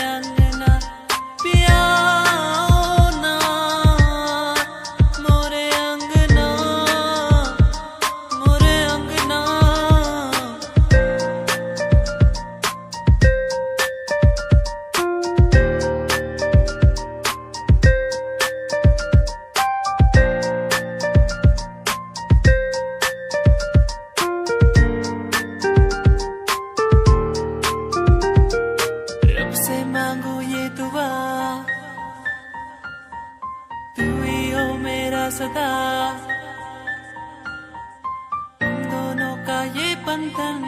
सदा, हम दोनों का ये बंधन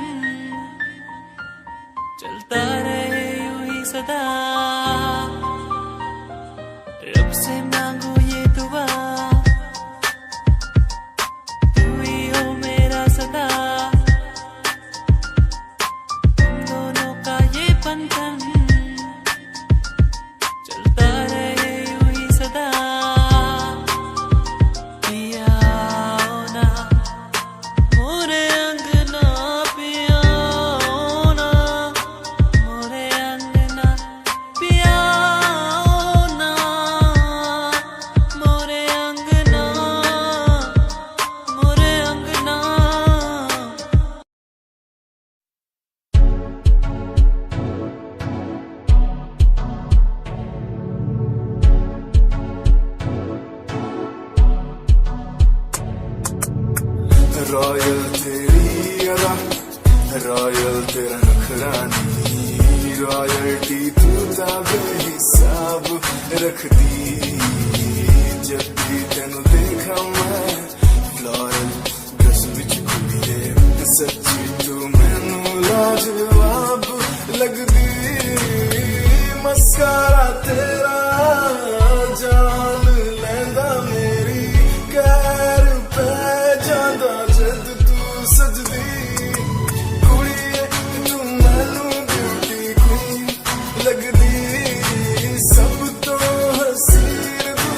चलता रहे यूं ही सदा। रब से मांगू ये दुआ, तू ही हो मेरा सदा। हम दोनों का ये बंधन चलता रहे यूं ही सदा। पिया ओ ना मोरे अंगना, पिया ओ ना मोरे अंगना, पिया ओ ना मोरे अंगना, मोरे अंगना। रॉयल तेरी अदा, रॉयल तेरा नखरानी, रॉयल्टी तू ताबे हिसाब रख दी। जब भी तेनू देखा मैं फ्लोरल ड्रेस विच कुड़िए, सच्ची तू मैनू लाजवाब लगदी। मस्कारा तेरा जान लैंदा मेरी, कैर पै जांदा जद तू सजदी। कुड़िए तू मैनू ब्यूटी क्वीन लगदी, सब तो हसीन तू,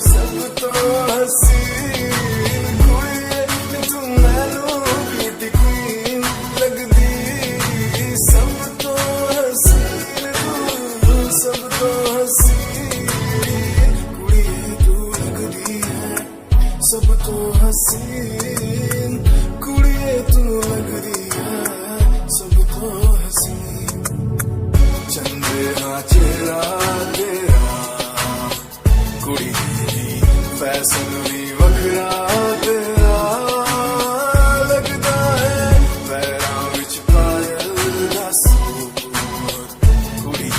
सब तो हसीन। कुड़िए तू मैनू ब्यूटी क्वीन लगदी, सब तो हसीन तू, सब तो हसीन। कुड़िए तू लगदी है सब तो हसीन, कुड़िए तू लगदी है सब तो हसीन। चंदे हाँ चेहरा तेरा, कुड़ी फैशन भी वखरा तेरा लगदा है। पैरां विच पायल दा सूट, कुड़ी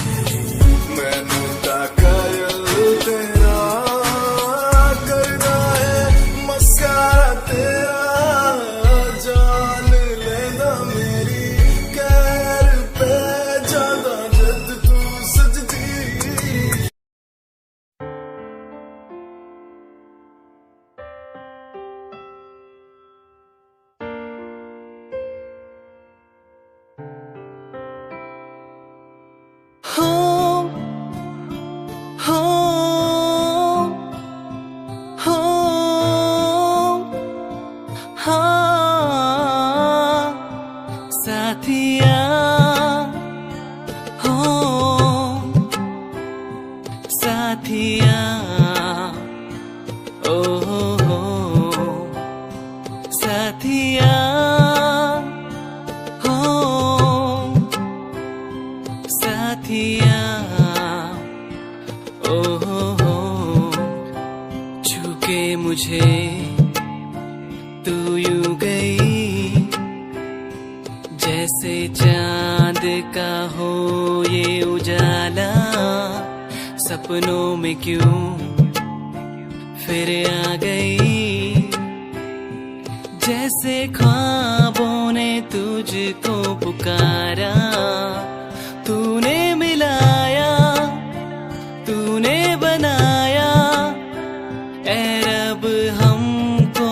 मैनू तां कायल तेरा करदा है। मस्कारा तेरा जान लेंदा मेरी, कैर पे जांदा जद तू सजदी। हो हो हो हाँ साथिया, हो साथिया, ओ हो साथिया, हो साथिया, ओ हो छूके मुझे तू यूं गई, जैसे चांद का हो ये उजाला। सपनों में क्यों फिर आ गई, जैसे ख्वाबों ने तुझको पुकारा। तूने मिलाया, तूने बनाया, ऐ रब हमको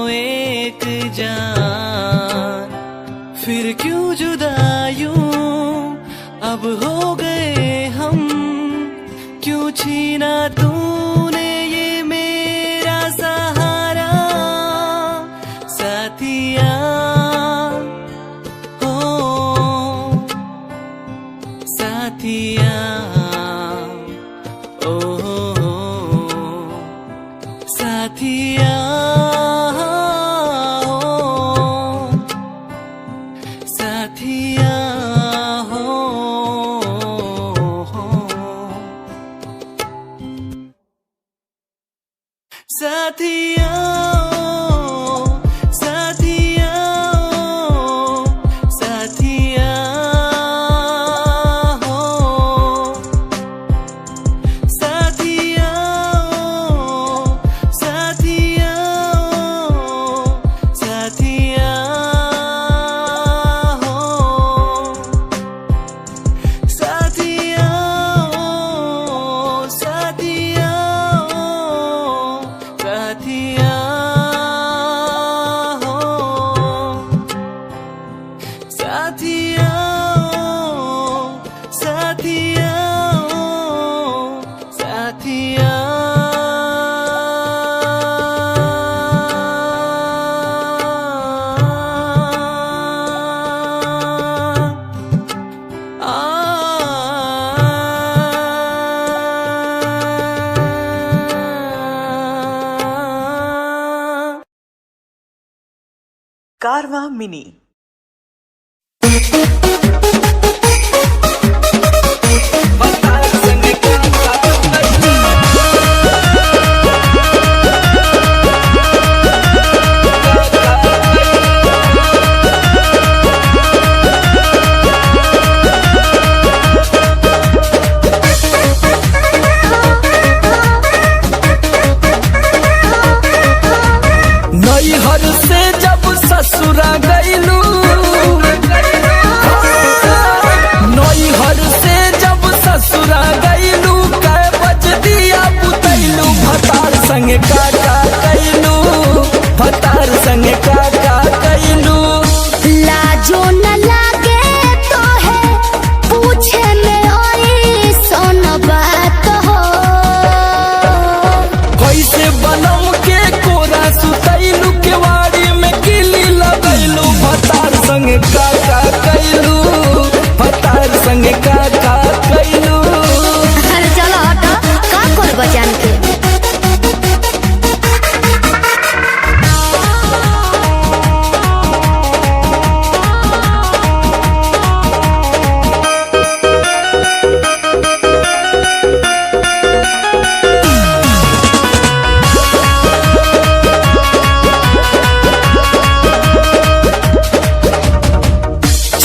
एक जान। फिर क्यों जुदा यूं अब हो गए हम, क्यों छीना तूने ये मेरा सहारा। साथिया हो साथिया, ओ हो साथिया, हो साथिया, हो साथिया, साथिया, साथिया, हो साथिया, साथिया। कारवा मिनी। नैहर से जब ससुरा गईलू, नैहर से जब ससुरा गईलू, कै बज दिया बुतैलू, भतार संगे काका कैलू, भतार संगे काका कैलू। लाजो न लागे तो है पूछे में ओई सोन बात हो। कैसे बनम के कोरा सुतैलू, केवाड़ी में किली लगैलू, भतार संगे काका कैलू, भतार संगे काका कैलू। अरे चलो हटो, का करब जान के।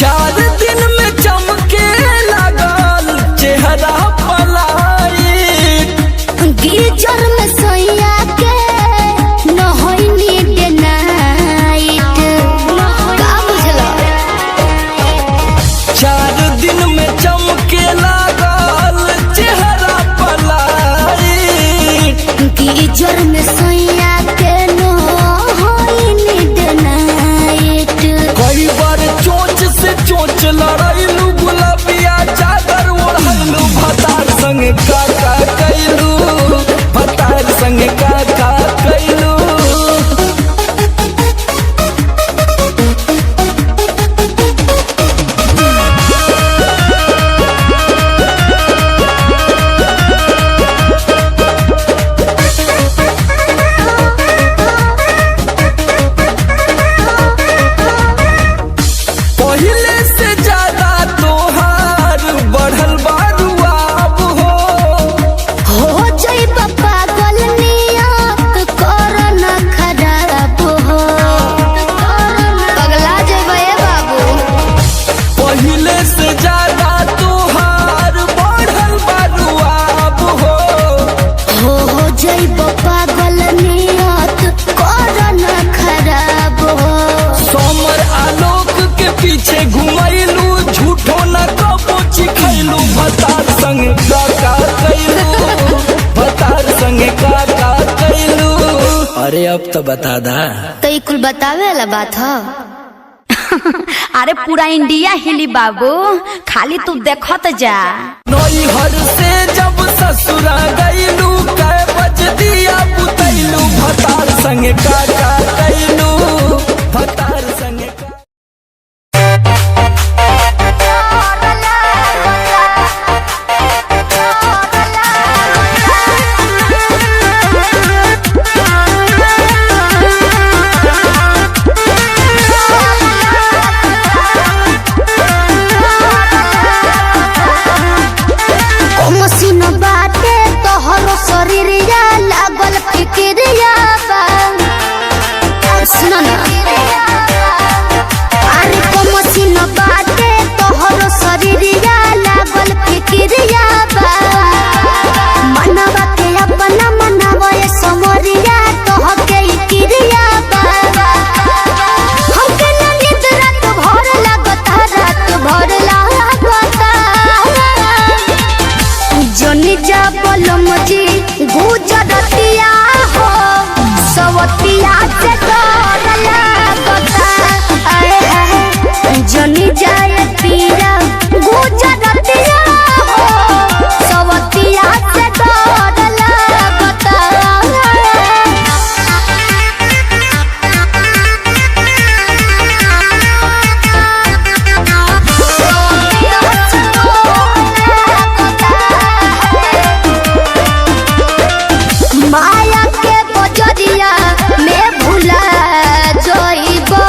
चार दिन में चमके लगल चेहरा पलाई, गीजर में सोया के नहैनी डे नाइट। का बुझलो? चार दिन में चमके लगल चेहरा पलाई, गीजर में सोया के नहैनी डे नाइट। कई बार चोंच से चोंच लड़ैलू, गुलाबिया चादर ओढ़ैलू, भतार संगे काका कैलू, भतार संगे काका कैलू। पहिले से ज्यादा तोहार बढ़ल बारुआब हो, हो जाई पागल नियत कर न खराब हो। पगला जेबे बाबू। पहिले से ज्यादा तोहार बढ़ल बारुआब हो, हो जाई पागल नियत कर न खराब हो। सोमर आलोक के पीछे घुमैलू, झूठो न कबो चिखैलू, भतार संगे काका कैलू, भतार संगे काका कैलू। अरे अब तो बता दा। तो ई कुल बतावे वाला बात ह। अरे पूरा इंडिया हिली बाबू, खाली तू देखत जा। नैहर से जब ससुरा गईलू, कै बज दिया बुतैलू, भतार संगे काका कैलू, भतार संगे मसीन बाटे तोहरो शरीरिया लागल फिक्रिया बा। सुनो ना, अरे को मसीन बाटे तोहरो शरीरिया लागल फिक्रिया बा। मनवा के अपना मनवा ये समरिया तोह के क्रिया बा। हमके ना नींद रात भर लागता, रात भर लागता। जनी जा बोलम जी गुजरतिया हो, सवतिया से डर लागता। जनी जाए पीरा गुजरतिया हो, सवतिया से डर लागता। माया के बजरिया में भुला जोइबो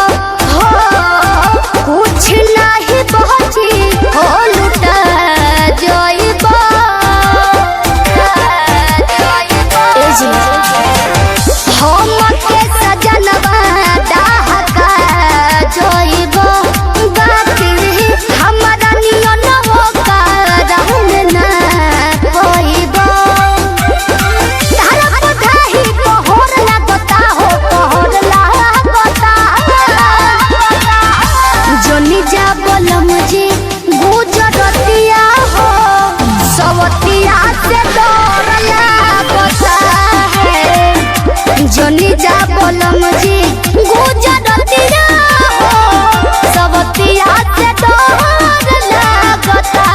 जा बोलम जी गुजरतिया हो सबतिया से डर लागता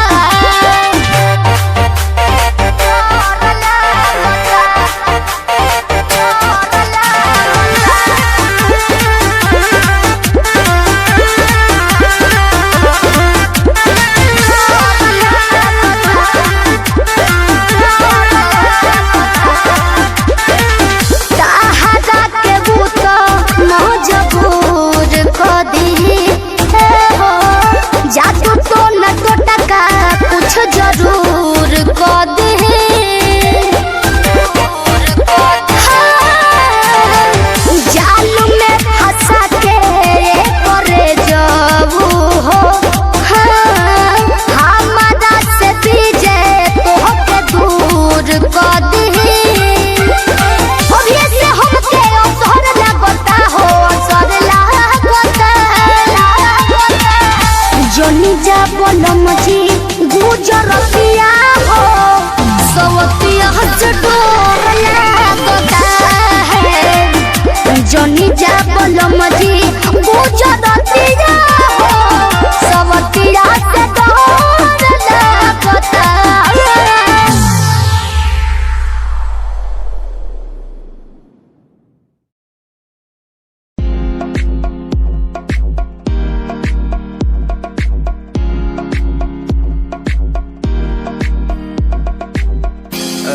जरूर को दे जाल में फंसा के करे जाबू हो हमारा से दीजे तो के दूर को दे से हमके असर लगता हो असर लगता जोनी जा बोलम जी गुजरतिया हो सवतिया से डर लागता है जोनी जा बोलम जी गुजरतिया हो सवतिया से डर लागता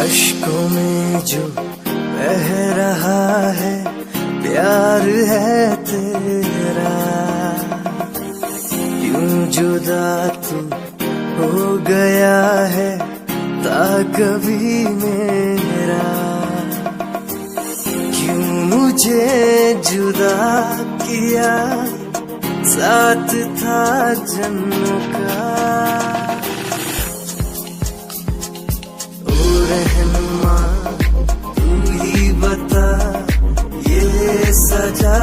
अश्कों में जो बह रहा है प्यार है तेरा क्यों जुदा तू हो गया है ता कभी मेरा क्यों मुझे जुदा किया साथ था जन्मों का रहनुमा तू ही बता ये सजा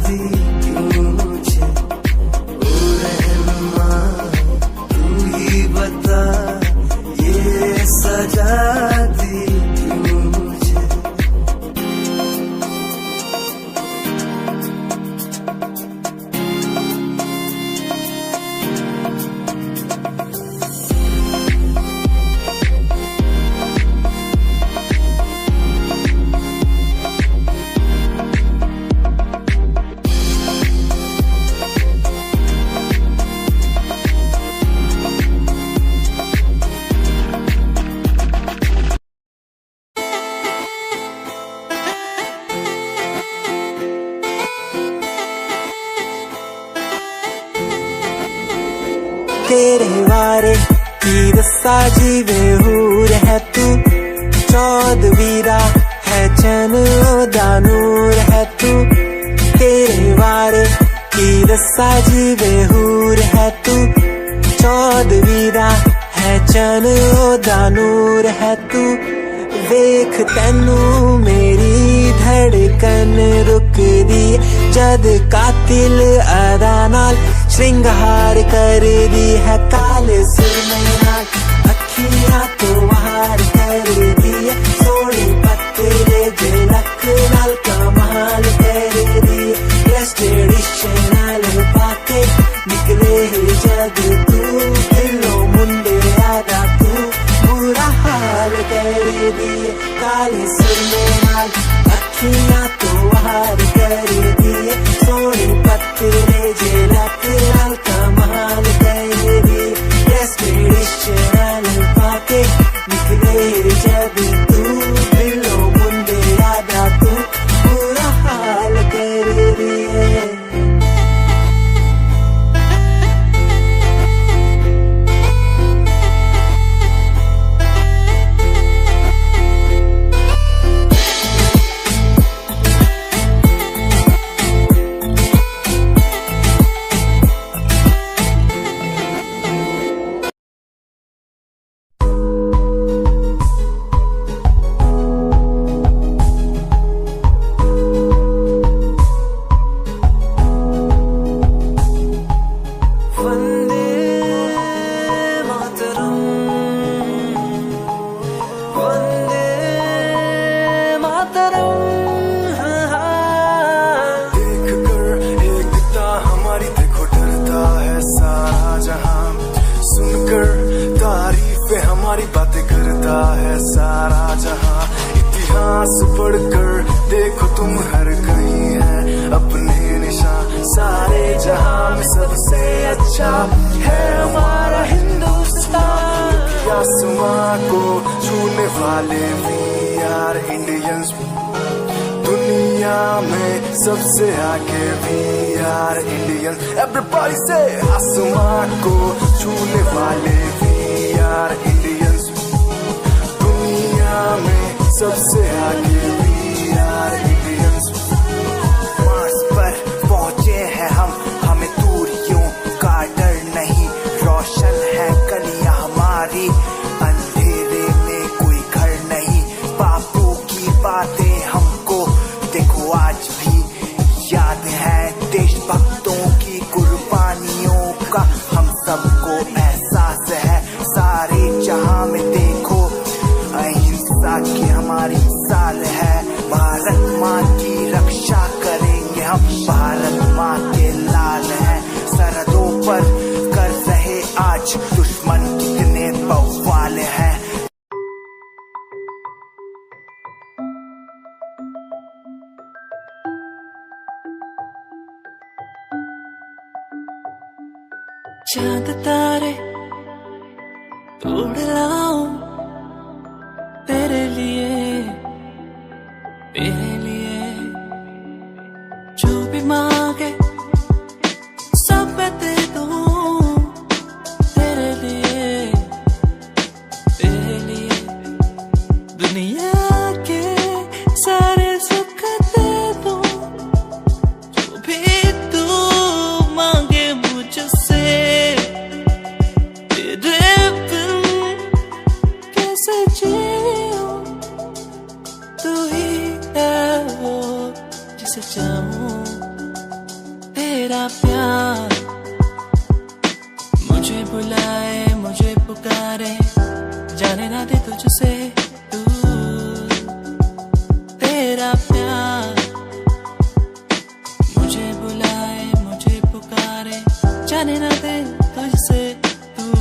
दी क्यों मुझे ओ रहनुमा तू ही बता ये सजा दी क्यों मुझे तेरे वारे की रस्सा जीवे हूर है तू चौदवीरा है चन दानूर है तू तेरे वारे की रस्सा जीवे हूर है तू चौदवीरा है चन दानूर है तू वेख तैनू मेरी धड़कन रुक दी जद कातिल अदा नाल श्रृंगार कर दी है काले सुरमे नाल अखियां तो वार कर दी है सोने पत्ते झलक नाल कमाल कर दी ट्रेडिशनल बातें निकले जग तू दिलो मुंडे आदा तू बुरा हाल कर दी काले सुरमे नाल अखियां तो वार कर दी सोने पत्ते झलक नाल कमाल कर दी हमारी बातें करता है सारा जहां। इतिहास पढ़कर देखो तुम हर कहीं है अपने निशान। सारे जहां में सबसे अच्छा है हमारा हिंदुस्तान। आसमां को छूने वाले वी आर इंडियंस। दुनिया में सबसे आगे वी आर इंडियंस। एवरीबॉडी से आसमां को छूने वाले वी आर इंडियंस। दुनिया में सबसे आगे वी आर इंडियंस। मार्स पर पहुंचे हैं हम, हमें दूरियों का डर नहीं। रोशन है गलियां हमारी, अंधेरे में कोई घर नहीं। बापू की बातें हमको देखो आज भी याद है। देशभक्तों की कुर्बानियों का हम सबको एहसास है। सारे जहां में देखो अहिंसा की हमारी साल है। भारत माँ की रक्षा करेंगे हम, भारत माँ के लाल हैं। सरहदों पर कर रहे आज दुश्मन कितने बवाल हैं। चांद तारे तोड़ लाऊं तेरे लिए, तेरे लिए। जो भी मांगे सब मैं दे दूं तेरे लिए, तेरे लिए। दुनिया के सारे सुख दे दूं, जो भी तू मांगे मुझसे। चाहूं तेरा प्यार मुझे बुलाए, मुझे पुकारे, जाने ना दे तुझसे दूर। तेरा प्यार मुझे बुलाए, मुझे पुकारे, जाने ना दे तुझसे दूर।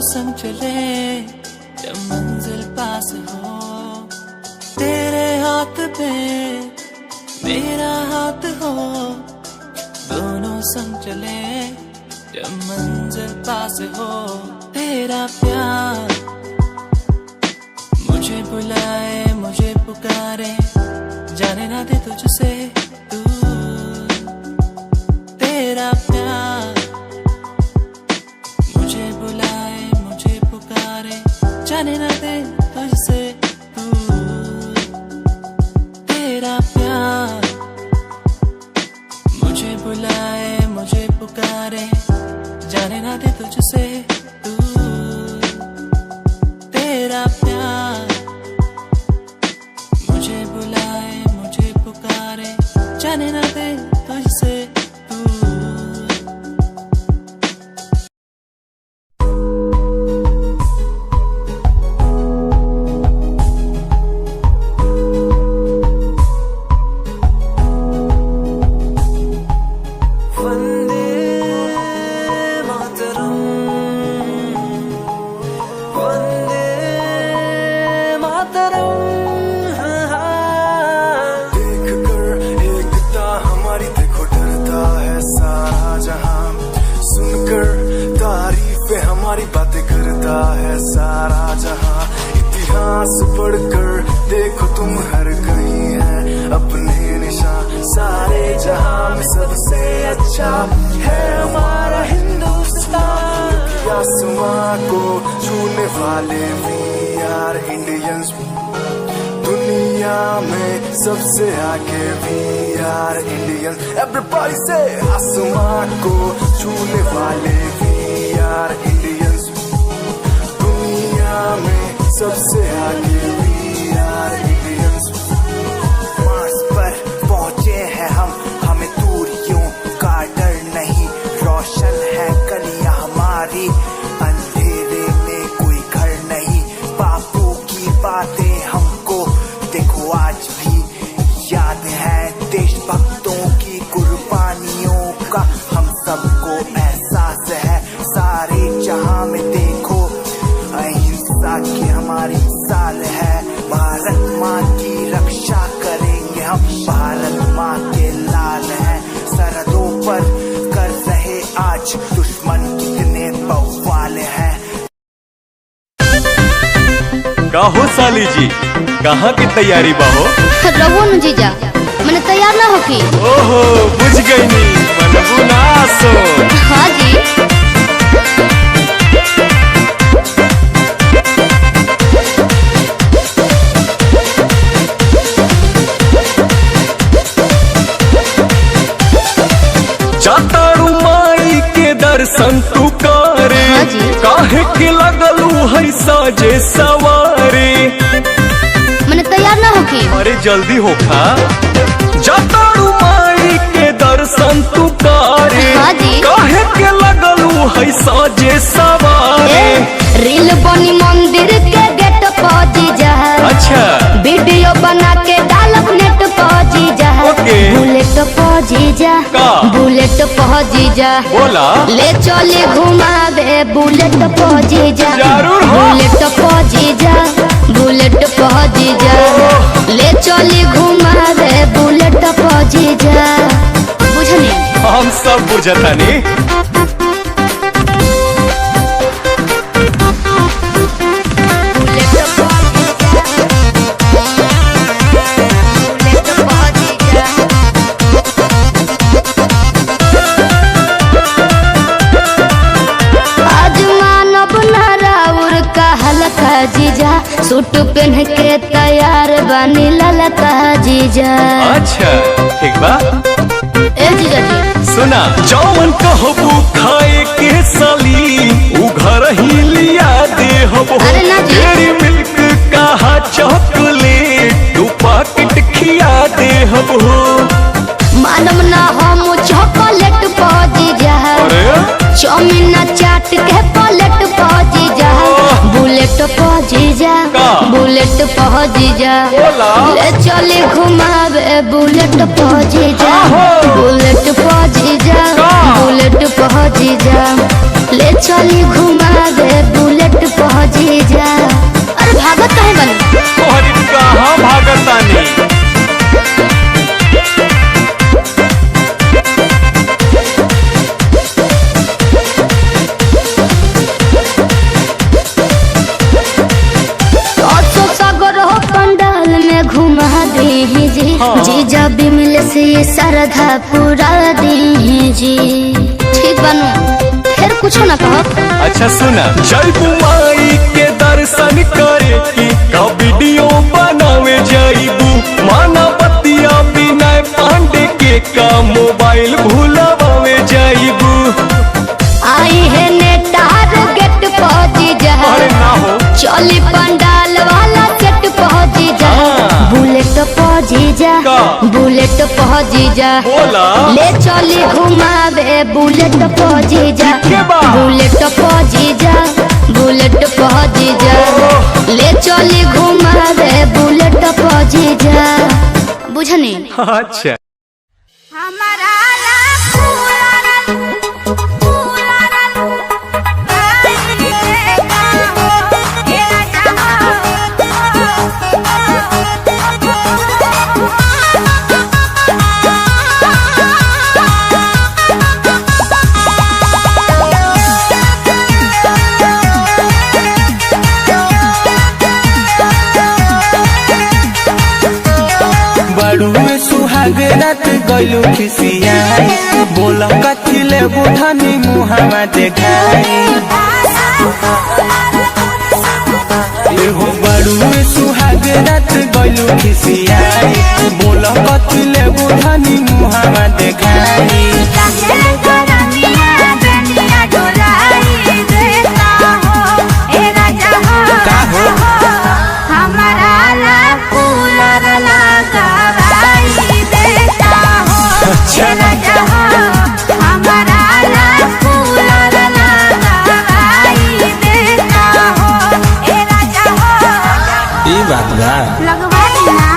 संग चले जब मंजिल पास हो। तेरे हाथ में मेरा हाथ हो, दोनों संग चले जब मंजिल पास हो। तेरा प्यार मुझे बुलाए, मुझे पुकारे, जाने ना दे तुझसे दूर। तेरा प्यार मुझे बुलाए, जाने ना दे तुझसे दूर। तेरा प्यार मुझे बुलाए, मुझे पुकारे, जाने ना दे तुझसे दूर। तेरा प्यार मुझे बुलाए, मुझे पुकारे, जाने ना दे तुझसे दूर। हमारी बातें करता है सारा जहां। इतिहास पढ़कर देखो तुम हर कहीं है अपने निशान। सारे जहां में सबसे अच्छा है हमारा हिंदुस्तान। आसमां को छूने वाले वी आर इंडियंस। दुनिया में सबसे आगे वी आर इंडियंस। एवरीबॉडी से आसमां को छूने वाले वी आर इंडियंस। दुनिया में सबसे आगे we are Indians। मार्स पर पहुंचे हैं हम, हमें दूरियों का डर नहीं। रोशन है गलियां हमारी, अंधेरे में कोई घर नहीं। बापू की बातें हमको देखो आज भी याद है, देशभक्तों की कुर्बानियों का हम सबको एहसास है। सारे जहां में देखो अहिंसा की हमारी साल है। भारत माँ की रक्षा करेंगे हम, भारत माँ के लाल हैं। सरहदों पर कर रहे आज दुश्मन कितने बवाल हैं। काहो साली जी, कहाँ की तैयारी बाहो? रहो न जीजा, मैंने तैयार ना होकी। ओहो बुझ गई नी, मनबू ना सो। हाँ जी। जातारू माई के दर्शन तू करे, काहे के लगलू है साजे सवारे। मैंने तैयार ना होकी। अरे जल्दी होखा, जातारू माई के दर्शन तू करे, काहे के लगलू है साजे सवारे। रील बनी मंदिर के गेट पर जीजा, अच्छा वीडियो बना के डालब नेट पर जीजा। बुलेट पर जीजा, बुलेट पर जीजा, बोला ले चले घुमावे बुलेट पर जीजा। जरूर हो। बुलेट पर जीजा, बुलेट पर जीजा, ले चले घुमावे बुलेट पर जीजा। बुझनी हम सब बुझतानी। जीजा सूट पहन के तैयार बनी ललका जीजा। अच्छा ठीक बा। ए जीजा जी सुना, जौन कहबू खाए के साली उ घर ही लिया दे हबो। अरे ना जी। डेरी मिल्क कहा चॉकलेट तू पैकेट खिया दे हबो। मालूम ना हम चॉकलेट पा जीजा, चाउमीन चाट के प्लेट पा जीजा। बुलेट पा जीजा, बुलेट पा जीजा, ले चले घुमावे बुलेट पा जीजा। बुलेट पा जीजा, बुलेट पा जीजा, ले चले घुमावे बुलेट पा जीजा। अरे भागत काहे बनी? अरे कहाँ भागतानी? जीजा बिमल से श्रद्धा पूरा दीजी। ठीक बनू, फिर कुछ ना कहो। अच्छा सुना, जयबू माई के दर्शन करे की का वीडियो बनावे जाइबू। माना बतिया विनय पांडे के का मोबाइल भूलावे जाइबू। आई है नेटार गेट पहुंची जा, चली पंडाल वाला सेट पहुंची जा। बुलेट पहुंची जा, बुलेट पहुंची जा, ले चली घुमावे बुलेट पहुंची जा। बुलेट पहुंची जा, बुलेट पहुंची जा, ले चली घुमावे बुलेट पहुंची जा। बुझनी? अच्छा बड़ुए सुहाग रात गलू खिसियाई, बोला कथी ले बुढ़नी मुहावा देखाई। एहो बड़ुए सुहाग रात गलू खिसियाई, बोला कथी ले बुढ़नी मुहावा देखाई। बात बा लगवा देना।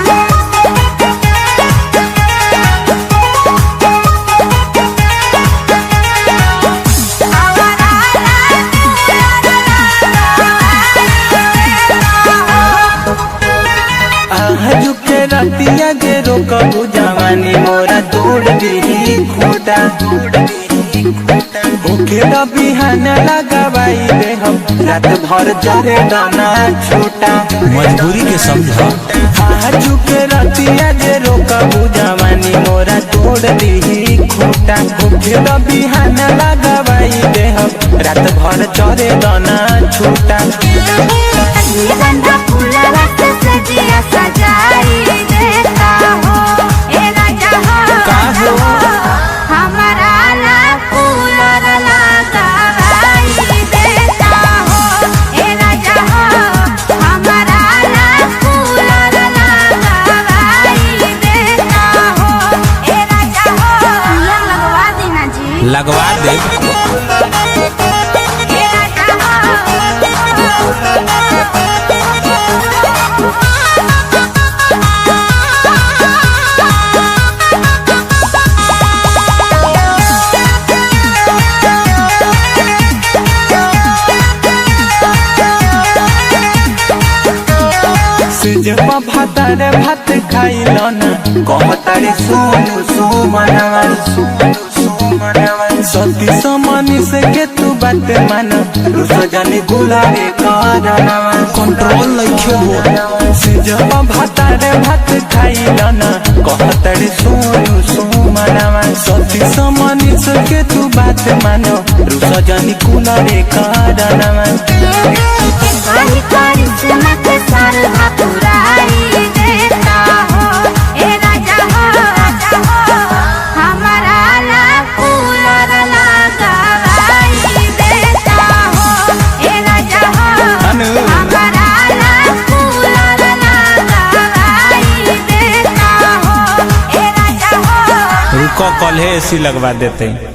झुके रतिया जे रोकबू जवानी मोरा तोड़ दी खूटा ओके बिहान लगावाई दे हम रात भर जरे दाना छोटा मजबूरी के समझा झुके रतिया जे रोकबू जवानी मोरा तोड़ दी खूटा ओके बिहान लगावाई दे हम रात भर जरे दाना छोटा गंधा फूलवा से सजिया सजाई देता हो ए राजा हो हमारा ला फूल लगाई देता हो ए राजा हो हमारा ला फूल लगाई देता हो ए राजा हो लगवा देना जी लगवा दे जब भातारे भात खाइल न कहतारे सोनू सोमनवा सती समनी से के तू बात मान रुसजनी गुलारे करनवा कंट्रोल लइखे हो जब भातारे भात खाइल न कहतारे सोनू सोमनवा सती समनी से के तू बात मान रुसजनी गुलारे करनवा कहीं कहीं से मत सार पुराई देता हो ए राजा हो हमारा ला फूल लगाई देता हो ए राजा हो हमारा ला फूल लगाई देता हो ए राजा हो रुको कल है ऐसी लगवा देते हैं।